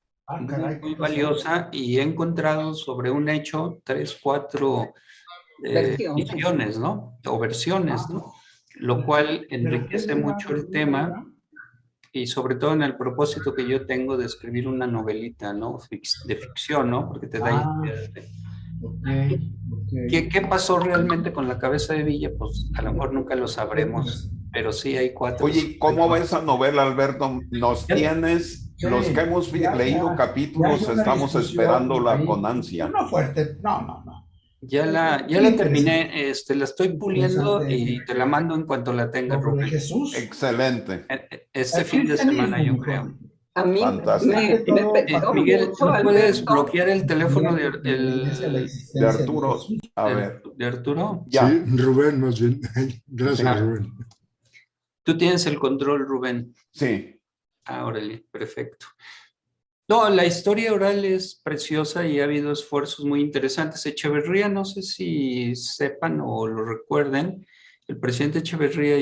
Muy valiosa, y he encontrado sobre un hecho 3, 4 visiones, ¿no? O versiones, ¿no? Lo cual enriquece mucho el tema, y sobre todo en el propósito que yo tengo de escribir una novelita, ¿no? De ficción, ¿no? Porque te da ideas de... ¿Qué pasó realmente con la cabeza de Villa? Pues a lo mejor nunca lo sabremos, pero sí hay 4. Oye, ¿cómo va esa novela, Alberto? Nos tienes, los que hemos leído capítulos, estamos esperándola con ansia. No fuerte, no. Ya la terminé, la estoy puliendo y te la mando en cuanto la tenga, Rubén. Jesús. Excelente. Este fin de semana, yo creo. A mí Miguel, ¿no puedes bloquear el teléfono de Arturo? A ver. ¿De Arturo? Ya. Sí, Rubén, más bien. Gracias, Rubén. Tú tienes el control, Rubén. Sí. Órale, perfecto. No, la historia oral es preciosa y ha habido esfuerzos muy interesantes. Echeverría, no sé si sepan o lo recuerden, el presidente Echeverría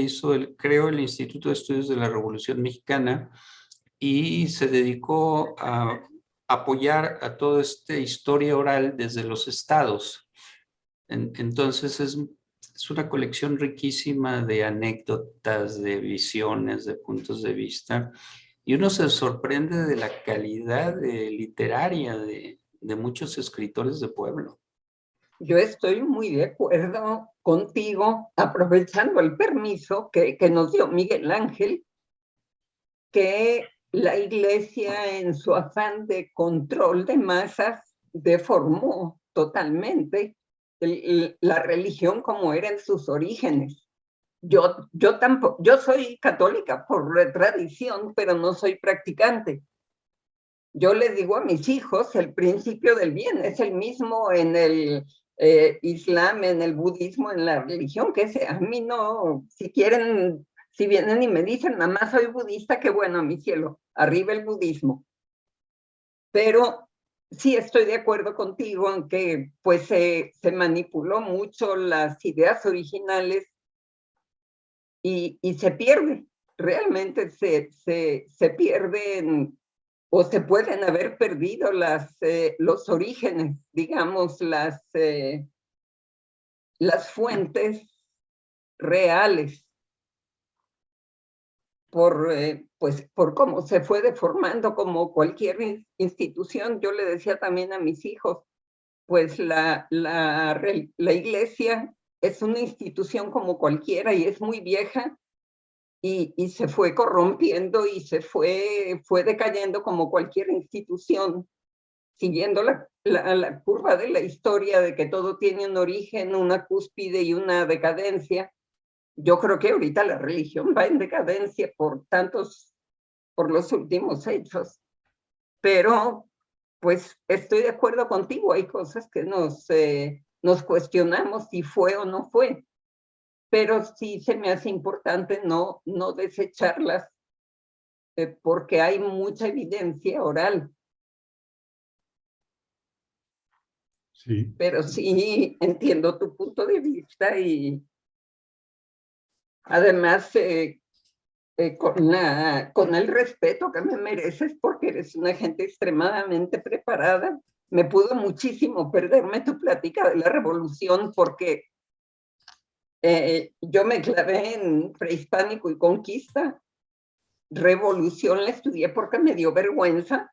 creó el Instituto de Estudios de la Revolución Mexicana y se dedicó a apoyar a toda esta historia oral desde los estados. Entonces es una colección riquísima de anécdotas, de visiones, de puntos de vista. Y uno se sorprende de la calidad literaria de muchos escritores de pueblo. Yo estoy muy de acuerdo contigo, aprovechando el permiso que nos dio Miguel Ángel, que la Iglesia, en su afán de control de masas, deformó totalmente la religión como era en sus orígenes. Yo soy católica por tradición, pero no soy practicante. Yo les digo a mis hijos, el principio del bien es el mismo en el Islam, en el budismo, en la religión que sea. A mí no, si quieren, si vienen y me dicen, mamá, soy budista, qué bueno, mi cielo, arriba el budismo. Pero sí estoy de acuerdo contigo en que pues se manipuló mucho las ideas originales y se pierde, realmente se pierden o se pueden haber perdido los orígenes, digamos, las fuentes reales por cómo se fue deformando como cualquier institución. Yo le decía también a mis hijos, pues la Iglesia es una institución como cualquiera y es muy vieja y se fue corrompiendo y se fue decayendo como cualquier institución, siguiendo la curva de la historia de que todo tiene un origen, una cúspide y una decadencia. Yo creo que ahorita la religión va en decadencia por los últimos hechos, pero pues estoy de acuerdo contigo, hay cosas que nos cuestionamos si fue o no fue, pero sí se me hace importante no desecharlas porque hay mucha evidencia oral. Sí. Pero sí entiendo tu punto de vista y además con el respeto que me mereces porque eres una gente extremadamente preparada. Me pudo muchísimo perderme tu plática de la revolución porque yo me clavé en prehispánico y conquista. Revolución la estudié porque me dio vergüenza.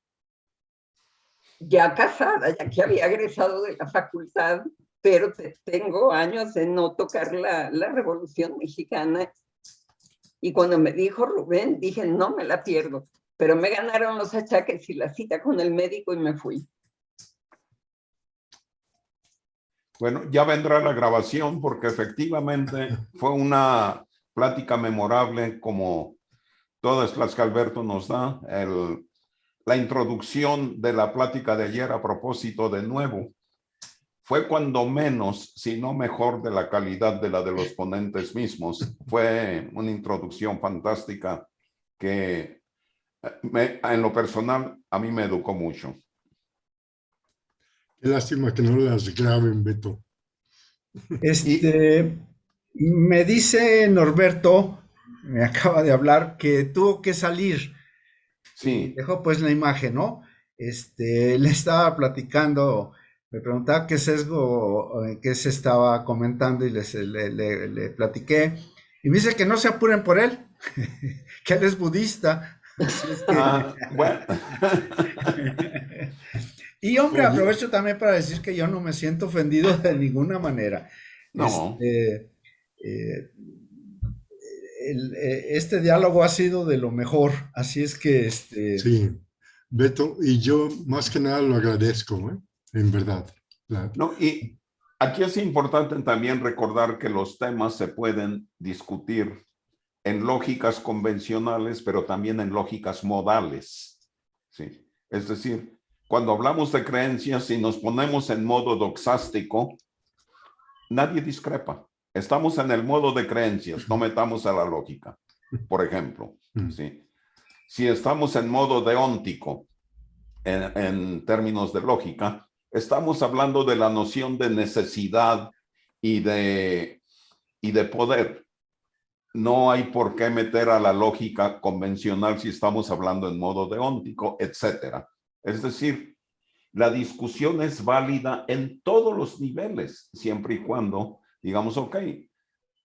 Ya casada, ya que había egresado de la facultad, pero tengo años de no tocar la Revolución Mexicana. Y cuando me dijo Rubén, dije, no me la pierdo. Pero me ganaron los achaques y la cita con el médico y me fui. Bueno, ya vendrá la grabación porque efectivamente fue una plática memorable como todas las que Alberto nos da. La introducción de la plática de ayer a propósito de nuevo fue cuando menos, si no mejor, de la calidad de la de los ponentes mismos. Fue una introducción fantástica que en lo personal a mí me educó mucho. Qué lástima que no las graben, Beto. Me dice Norberto, me acaba de hablar, que tuvo que salir. Sí. Dejó pues la imagen, ¿no? Le estaba platicando, me preguntaba qué sesgo, qué se estaba comentando y le platiqué. Y me dice que no se apuren por él, que él es budista. Así es que... bueno. Y hombre, aprovecho también para decir que yo no me siento ofendido de ninguna manera. No. Este diálogo ha sido de lo mejor, así es que... Sí, Beto, y yo más que nada lo agradezco, en verdad. No, y aquí es importante también recordar que los temas se pueden discutir en lógicas convencionales, pero también en lógicas modales. ¿Sí? Es decir, cuando hablamos de creencias y nos ponemos en modo doxástico, nadie discrepa. Estamos en el modo de creencias, no metamos a la lógica, por ejemplo. ¿Sí? Si estamos en modo deóntico, en términos de lógica, estamos hablando de la noción de necesidad y de poder. No hay por qué meter a la lógica convencional si estamos hablando en modo deóntico, etc. Es decir, la discusión es válida en todos los niveles, siempre y cuando digamos, ok,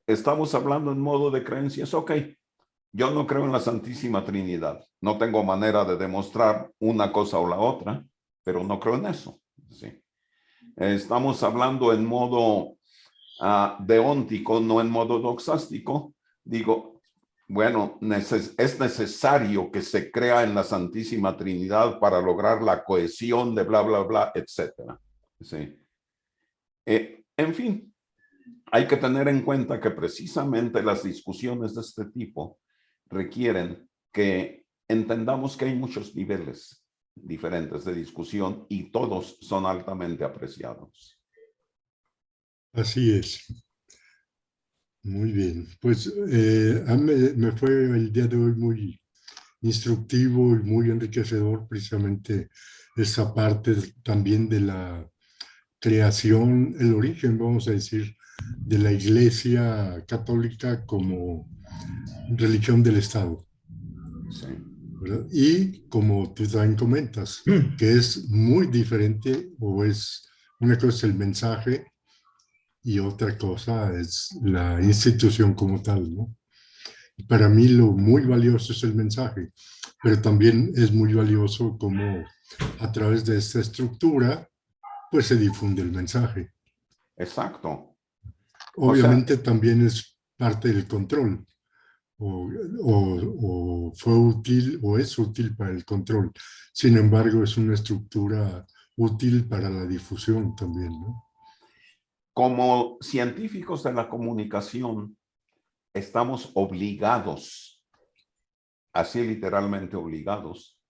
estamos hablando en modo de creencias, ok, yo no creo en la Santísima Trinidad, no tengo manera de demostrar una cosa o la otra, pero no creo en eso. ¿Sí? Estamos hablando en modo deóntico, no en modo doxástico. Digo, bueno, es necesario que se crea en la Santísima Trinidad para lograr la cohesión de bla, bla, bla, etcétera. ¿Sí? En fin, hay que tener en cuenta que precisamente las discusiones de este tipo requieren que entendamos que hay muchos niveles diferentes de discusión y todos son altamente apreciados. Así es. Muy bien. Pues a mí me fue el día de hoy muy instructivo y muy enriquecedor precisamente esa parte también de la creación, el origen, vamos a decir, de la Iglesia Católica como religión del Estado. Sí. ¿Verdad? Y como tú también comentas, que es muy diferente, o es una cosa es el mensaje y otra cosa es la institución como tal, ¿no? Para mí lo muy valioso es el mensaje, pero también es muy valioso como a través de esta estructura pues se difunde el mensaje. Exacto. Obviamente también es parte del control, o fue útil o es útil para el control. Sin embargo, es una estructura útil para la difusión también, ¿no? Como científicos de la comunicación, estamos obligados, así literalmente obligados,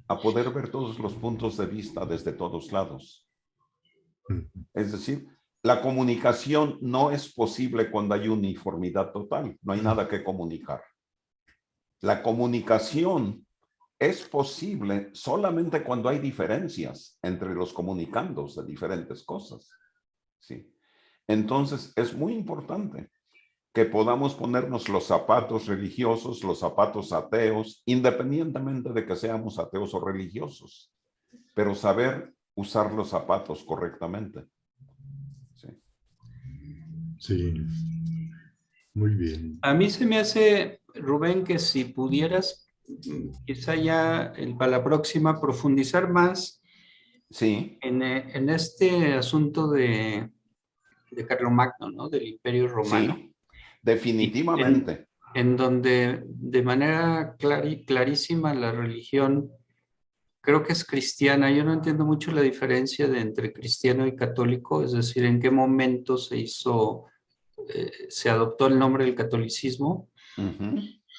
a poder ver todos los puntos de vista desde todos lados. Es decir, la comunicación no es posible cuando hay uniformidad total, no hay nada que comunicar. La comunicación es posible solamente cuando hay diferencias entre los comunicandos de diferentes cosas. ¿Sí? Entonces, es muy importante que podamos ponernos los zapatos religiosos, los zapatos ateos, independientemente de que seamos ateos o religiosos, pero saber usar los zapatos correctamente. Sí. Sí, muy bien. A mí se me hace, Rubén, que si pudieras, quizá ya para la próxima, profundizar más en este asunto de Carlomagno, ¿no? Del Imperio Romano. Sí, definitivamente. En donde de manera clarísima la religión creo que es cristiana. Yo no entiendo mucho la diferencia entre cristiano y católico, es decir, en qué momento se adoptó el nombre del catolicismo,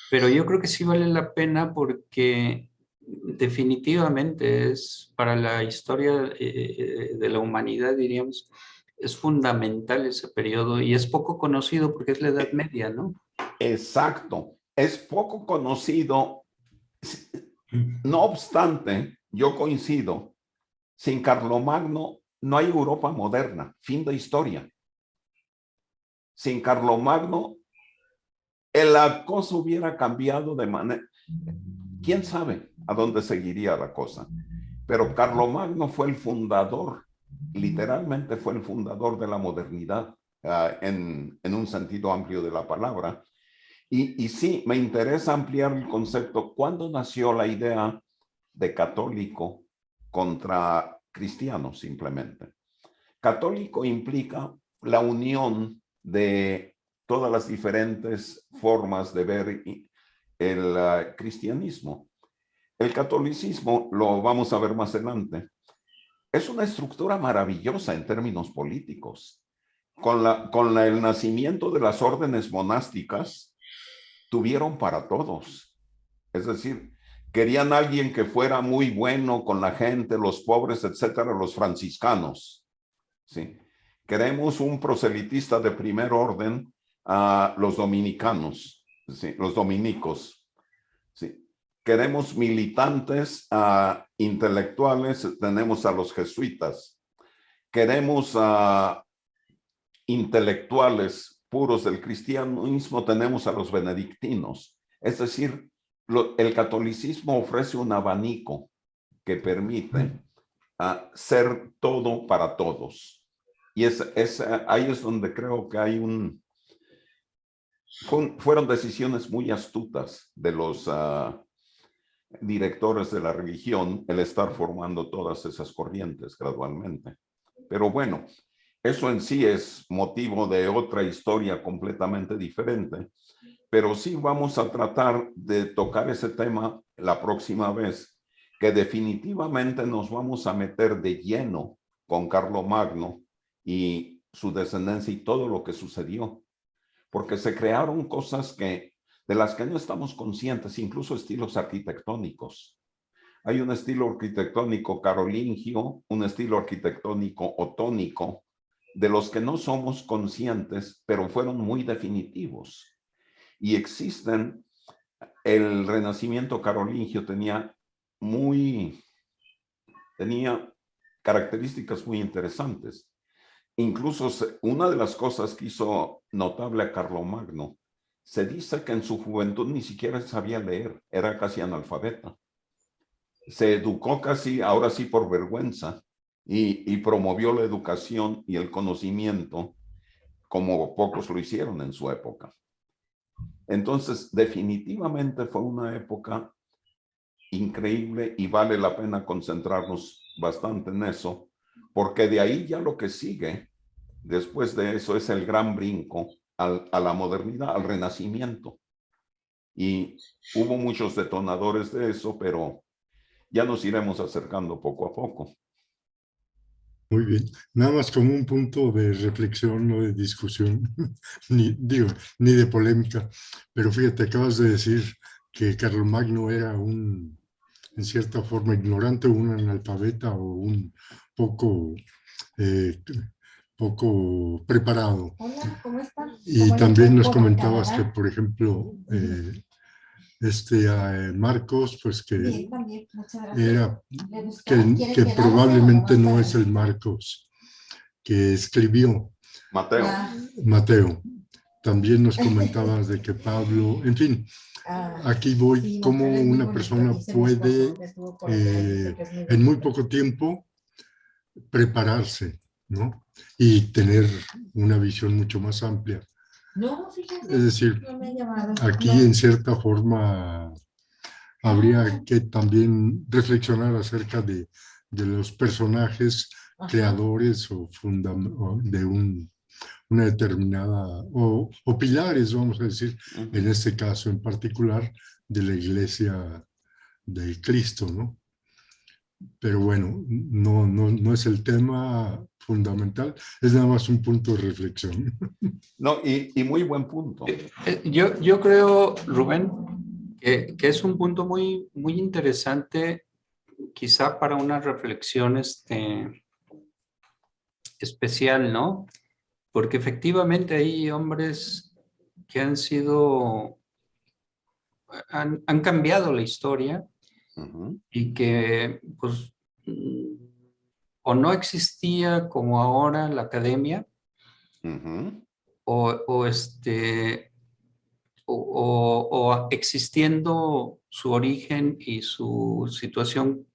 pero yo creo que sí vale la pena porque definitivamente es para la historia de la humanidad, diríamos, es fundamental ese periodo y es poco conocido porque es la Edad Media, ¿no? Exacto, es poco conocido. No obstante, yo coincido, sin Carlomagno no hay Europa moderna, fin de historia. Sin Carlomagno, la cosa hubiera cambiado de manera... ¿Quién sabe a dónde seguiría la cosa? Pero Carlomagno fue el fundador, literalmente fue el fundador de la modernidad, en un sentido amplio de la palabra. Y sí, me interesa ampliar el concepto. ¿Cuándo nació la idea de católico contra cristiano simplemente? Católico implica la unión de todas las diferentes formas de ver el cristianismo. El catolicismo, lo vamos a ver más adelante, es una estructura maravillosa en términos políticos. Con el nacimiento de las órdenes monásticas, tuvieron para todos. Es decir, querían alguien que fuera muy bueno con la gente, los pobres, etcétera, los franciscanos. ¿Sí? Queremos un proselitista de primer orden, a los dominicanos, ¿sí? Los dominicos. ¿Sí? Queremos militantes, intelectuales, tenemos a los jesuitas. Queremos intelectuales puros del cristianismo, tenemos a los benedictinos. Es decir, el catolicismo ofrece un abanico que permite ser todo para todos. Y ahí es donde creo que hay fueron decisiones muy astutas de los directores de la religión el estar formando todas esas corrientes gradualmente. Pero bueno, eso en sí es motivo de otra historia completamente diferente, pero sí vamos a tratar de tocar ese tema la próxima vez, que definitivamente nos vamos a meter de lleno con Carlomagno y su descendencia y todo lo que sucedió, porque se crearon cosas de las que no estamos conscientes, incluso estilos arquitectónicos. Hay un estilo arquitectónico carolingio, un estilo arquitectónico otónico, de los que no somos conscientes, pero fueron muy definitivos. Y existen, el Renacimiento carolingio tenía características muy interesantes. Incluso una de las cosas que hizo notable a Carlomagno, se dice que en su juventud ni siquiera sabía leer, era casi analfabeta. Se educó casi, ahora sí por vergüenza, y promovió la educación y el conocimiento como pocos lo hicieron en su época. Entonces, definitivamente fue una época increíble y vale la pena concentrarnos bastante en eso, porque de ahí ya lo que sigue después de eso es el gran brinco a la modernidad, al renacimiento. Y hubo muchos detonadores de eso, pero ya nos iremos acercando poco a poco. Muy bien, nada más como un punto de reflexión, no de discusión, ni de polémica, pero fíjate, acabas de decir que Carlomagno era en cierta forma ignorante, un analfabeta o un poco preparado. Hola, ¿cómo estás? Y también nos comentabas que, por ejemplo, Marcos, pues que Bien, también, muchas gracias. era ¿Le gustó? que ¿Quiere quedarse probablemente o no más es el Marcos que escribió Mateo. Mateo. También nos comentabas de que Pablo, en fin, aquí voy, sí, cómo Mateo es muy una bonito, persona dice mi puede esposo, que estuvo por allá, dice que es muy en muy bonito. poco tiempo prepararse, ¿no? Y tener una visión mucho más amplia. No, fíjate, Es decir, no me ha llamado. aquí No. en cierta forma habría que también reflexionar acerca de los personajes creadores o de una determinada, o pilares, vamos a decir, en este caso en particular, de la Iglesia de Cristo, ¿no? Pero bueno, no es el tema fundamental, es nada más un punto de reflexión. No, y muy buen punto. Yo creo, Rubén, que es un punto muy, muy interesante, quizá para una reflexión especial, ¿no? Porque efectivamente hay hombres que han cambiado la historia y que, pues, o no existía como ahora la academia, o existiendo su origen y su situación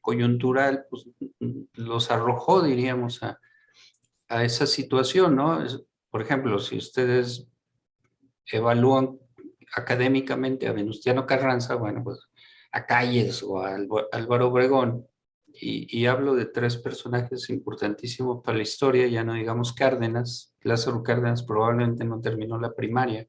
coyuntural, pues los arrojó, diríamos, a esa situación, ¿no? Por ejemplo, si ustedes evalúan académicamente a Venustiano Carranza, bueno, pues a Calles o a Álvaro Obregón, y hablo de tres personajes importantísimos para la historia, ya no digamos Cárdenas. Lázaro Cárdenas probablemente no terminó la primaria,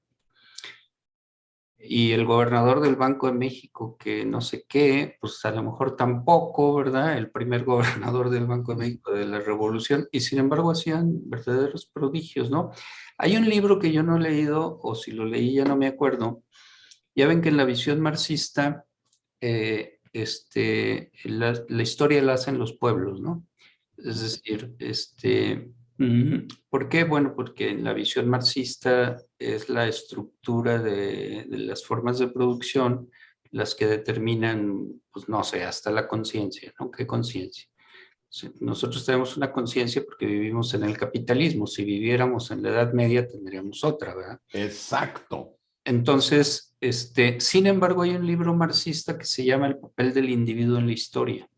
y el gobernador del Banco de México, que no sé qué, pues a lo mejor tampoco, ¿verdad? El primer gobernador del Banco de México de la Revolución, y sin embargo hacían verdaderos prodigios, ¿no? Hay un libro que yo no he leído, o si lo leí ya no me acuerdo. Ya ven que en la visión marxista, la historia la hacen los pueblos, ¿no? Es decir, ¿por qué? Bueno, porque en la visión marxista es la estructura de las formas de producción las que determinan, pues no sé, hasta la conciencia, ¿no? ¿Qué conciencia? Nosotros tenemos una conciencia porque vivimos en el capitalismo. Si viviéramos en la Edad Media tendríamos otra, ¿verdad? Exacto. Entonces, sin embargo, hay un libro marxista que se llama El papel del individuo en la historia.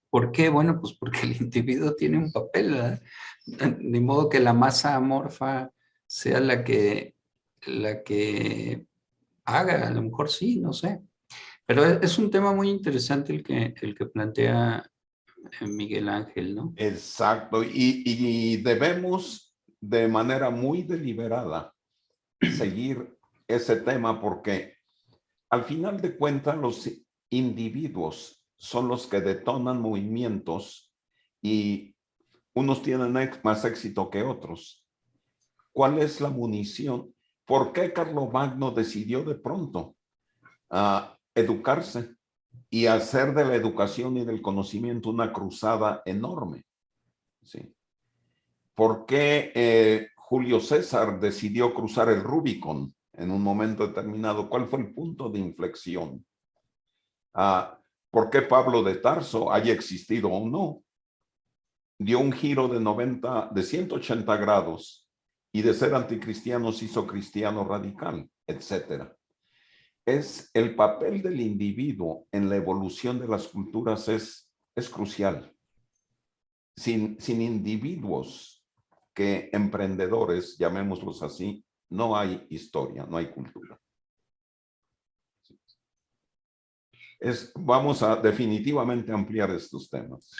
¿Por qué? Bueno, pues porque el individuo tiene un papel, ¿verdad? De modo que la masa amorfa sea la que haga, a lo mejor sí, no sé. Pero es un tema muy interesante el que plantea Miguel Ángel, ¿no? Exacto, y debemos de manera muy deliberada seguir ese tema, porque al final de cuentas los individuos son los que detonan movimientos y unos tienen más éxito que otros. ¿Cuál es la munición? ¿Por qué Carlomagno decidió de pronto educarse y hacer de la educación y del conocimiento una cruzada enorme? ¿Sí? ¿Por qué Julio César decidió cruzar el Rubicon en un momento determinado? ¿Cuál fue el punto de inflexión? ¿Por qué Pablo de Tarso, haya existido o no, dio un giro de 180 grados y de ser anticristiano se hizo cristiano radical, etcétera? Es el papel del individuo en la evolución de las culturas es crucial. Sin individuos que emprendedores, llamémoslos así, no hay historia, no hay cultura. Vamos a definitivamente ampliar estos temas.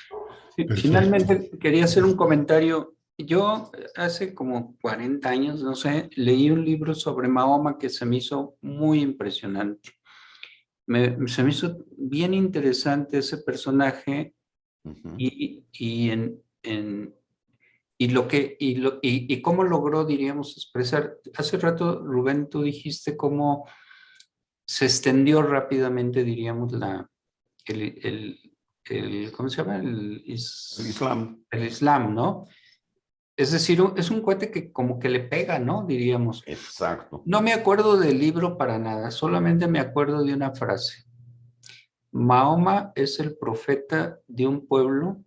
Finalmente, quería hacer un comentario. Yo hace como 40 años, no sé, leí un libro sobre Mahoma que se me hizo muy impresionante. Se me hizo bien interesante ese personaje y cómo logró, diríamos, expresar. Hace rato, Rubén, tú dijiste cómo se extendió rápidamente, diríamos, ¿cómo se llama? El Islam. El Islam, ¿no? Es decir, es un cohete que como que le pega, ¿no? Diríamos. Exacto. No me acuerdo del libro para nada, solamente me acuerdo de una frase. Mahoma es el profeta de un pueblo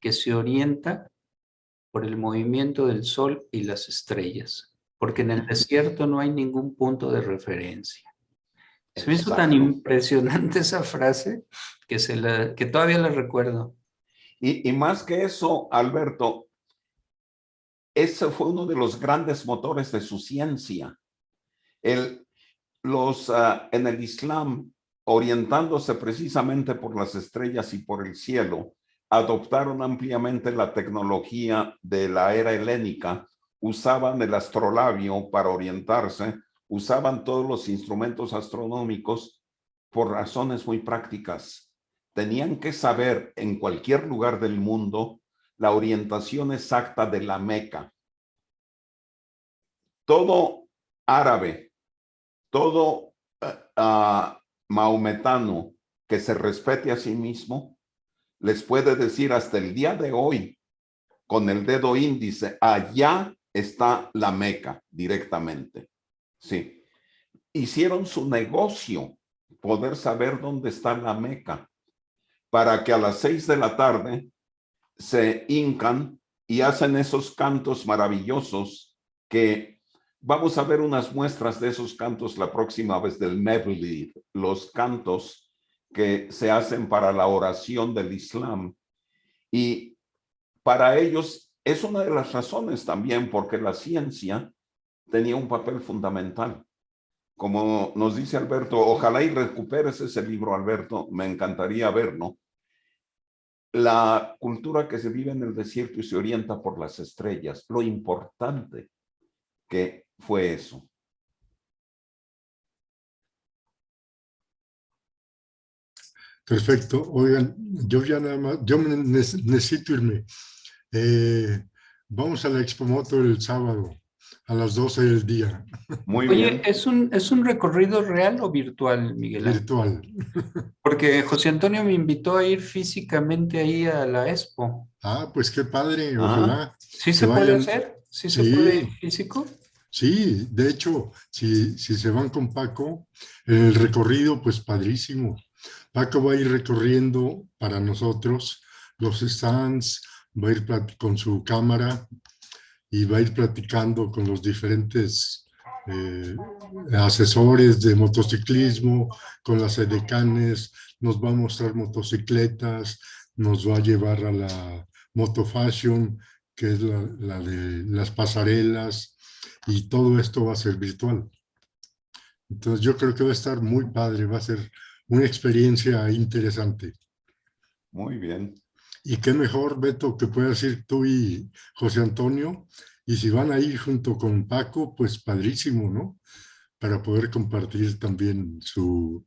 que se orienta por el movimiento del sol y las estrellas, porque en el desierto no hay ningún punto de referencia. Se me hizo tan impresionante esa frase que todavía la recuerdo. Y más que eso, Alberto, ese fue uno de los grandes motores de su ciencia. En el Islam, orientándose precisamente por las estrellas y por el cielo, adoptaron ampliamente la tecnología de la era helénica, usaban el astrolabio para orientarse, usaban todos los instrumentos astronómicos por razones muy prácticas. Tenían que saber en cualquier lugar del mundo la orientación exacta de la Meca. Todo árabe, todo maometano que se respete a sí mismo, les puede decir hasta el día de hoy, con el dedo índice, allá está la Meca directamente. Sí. Hicieron su negocio poder saber dónde está la Meca, para que a las 6 de la tarde se hincan y hacen esos cantos maravillosos que vamos a ver unas muestras de esos cantos la próxima vez del Mevlid, los cantos que se hacen para la oración del Islam. Y para ellos es una de las razones también porque la ciencia tenía un papel fundamental. Como nos dice Alberto, ojalá y recuperes ese libro, Alberto, me encantaría verlo. La cultura que se vive en el desierto y se orienta por las estrellas, lo importante que fue eso. Perfecto. Oigan, yo ya nada más, yo necesito irme. Vamos a la Expo Motor el sábado a las 12 del día. Muy bien. Oye, ¿es un recorrido real o virtual, Miguel? Virtual. Porque José Antonio me invitó a ir físicamente ahí a la Expo. Ah, pues qué padre, ojalá. ¿Sí se puede hacer? ¿Sí se puede ir físico? Sí, de hecho, si se van con Paco, el recorrido, pues padrísimo. Paco va a ir recorriendo para nosotros los stands, va a ir con su cámara y va a ir platicando con los diferentes asesores de motociclismo, con las edecanes, nos va a mostrar motocicletas, nos va a llevar a la Moto Fashion, que es la de las pasarelas, y todo esto va a ser virtual. Entonces yo creo que va a estar muy padre, va a ser una experiencia interesante. Muy bien. Y qué mejor, Beto, que puedas ir tú y José Antonio, y si van a ir junto con Paco, pues padrísimo, ¿no? Para poder compartir también su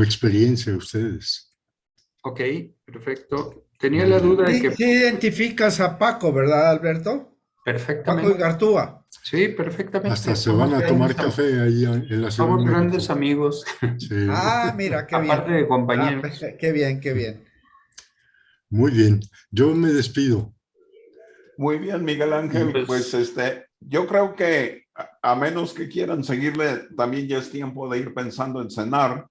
experiencia ustedes. Ok, perfecto. Tenía la duda de que... Sí identificas a Paco, ¿verdad, Alberto? Perfectamente. Paco Igartúa. Sí, perfectamente. Hasta se van a tomar café ahí en la ciudad. Somos grandes amigos. Sí. Ah, mira, qué bien. Aparte de compañeros. Qué bien, qué bien. Muy bien. Yo me despido. Muy bien, Miguel Ángel. Pues yo creo que a menos que quieran seguirle, también ya es tiempo de ir pensando en cenar.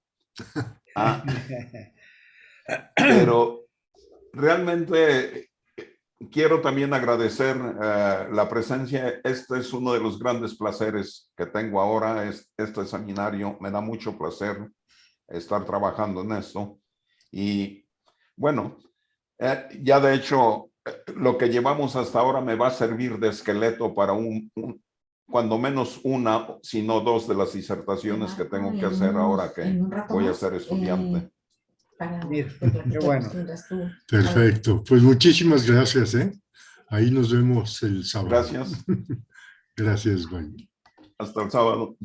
Pero realmente quiero también agradecer la presencia. Este es uno de los grandes placeres que tengo ahora, este seminario. Me da mucho placer estar trabajando en esto. Y bueno, ya de hecho, lo que llevamos hasta ahora me va a servir de esqueleto para cuando menos una, si no dos de las disertaciones que tengo que hacer ahora que voy a ser estudiante. Qué bueno. Perfecto. Pues muchísimas gracias, ¿eh? Ahí nos vemos el sábado. Gracias. Gracias, bye. Hasta el sábado.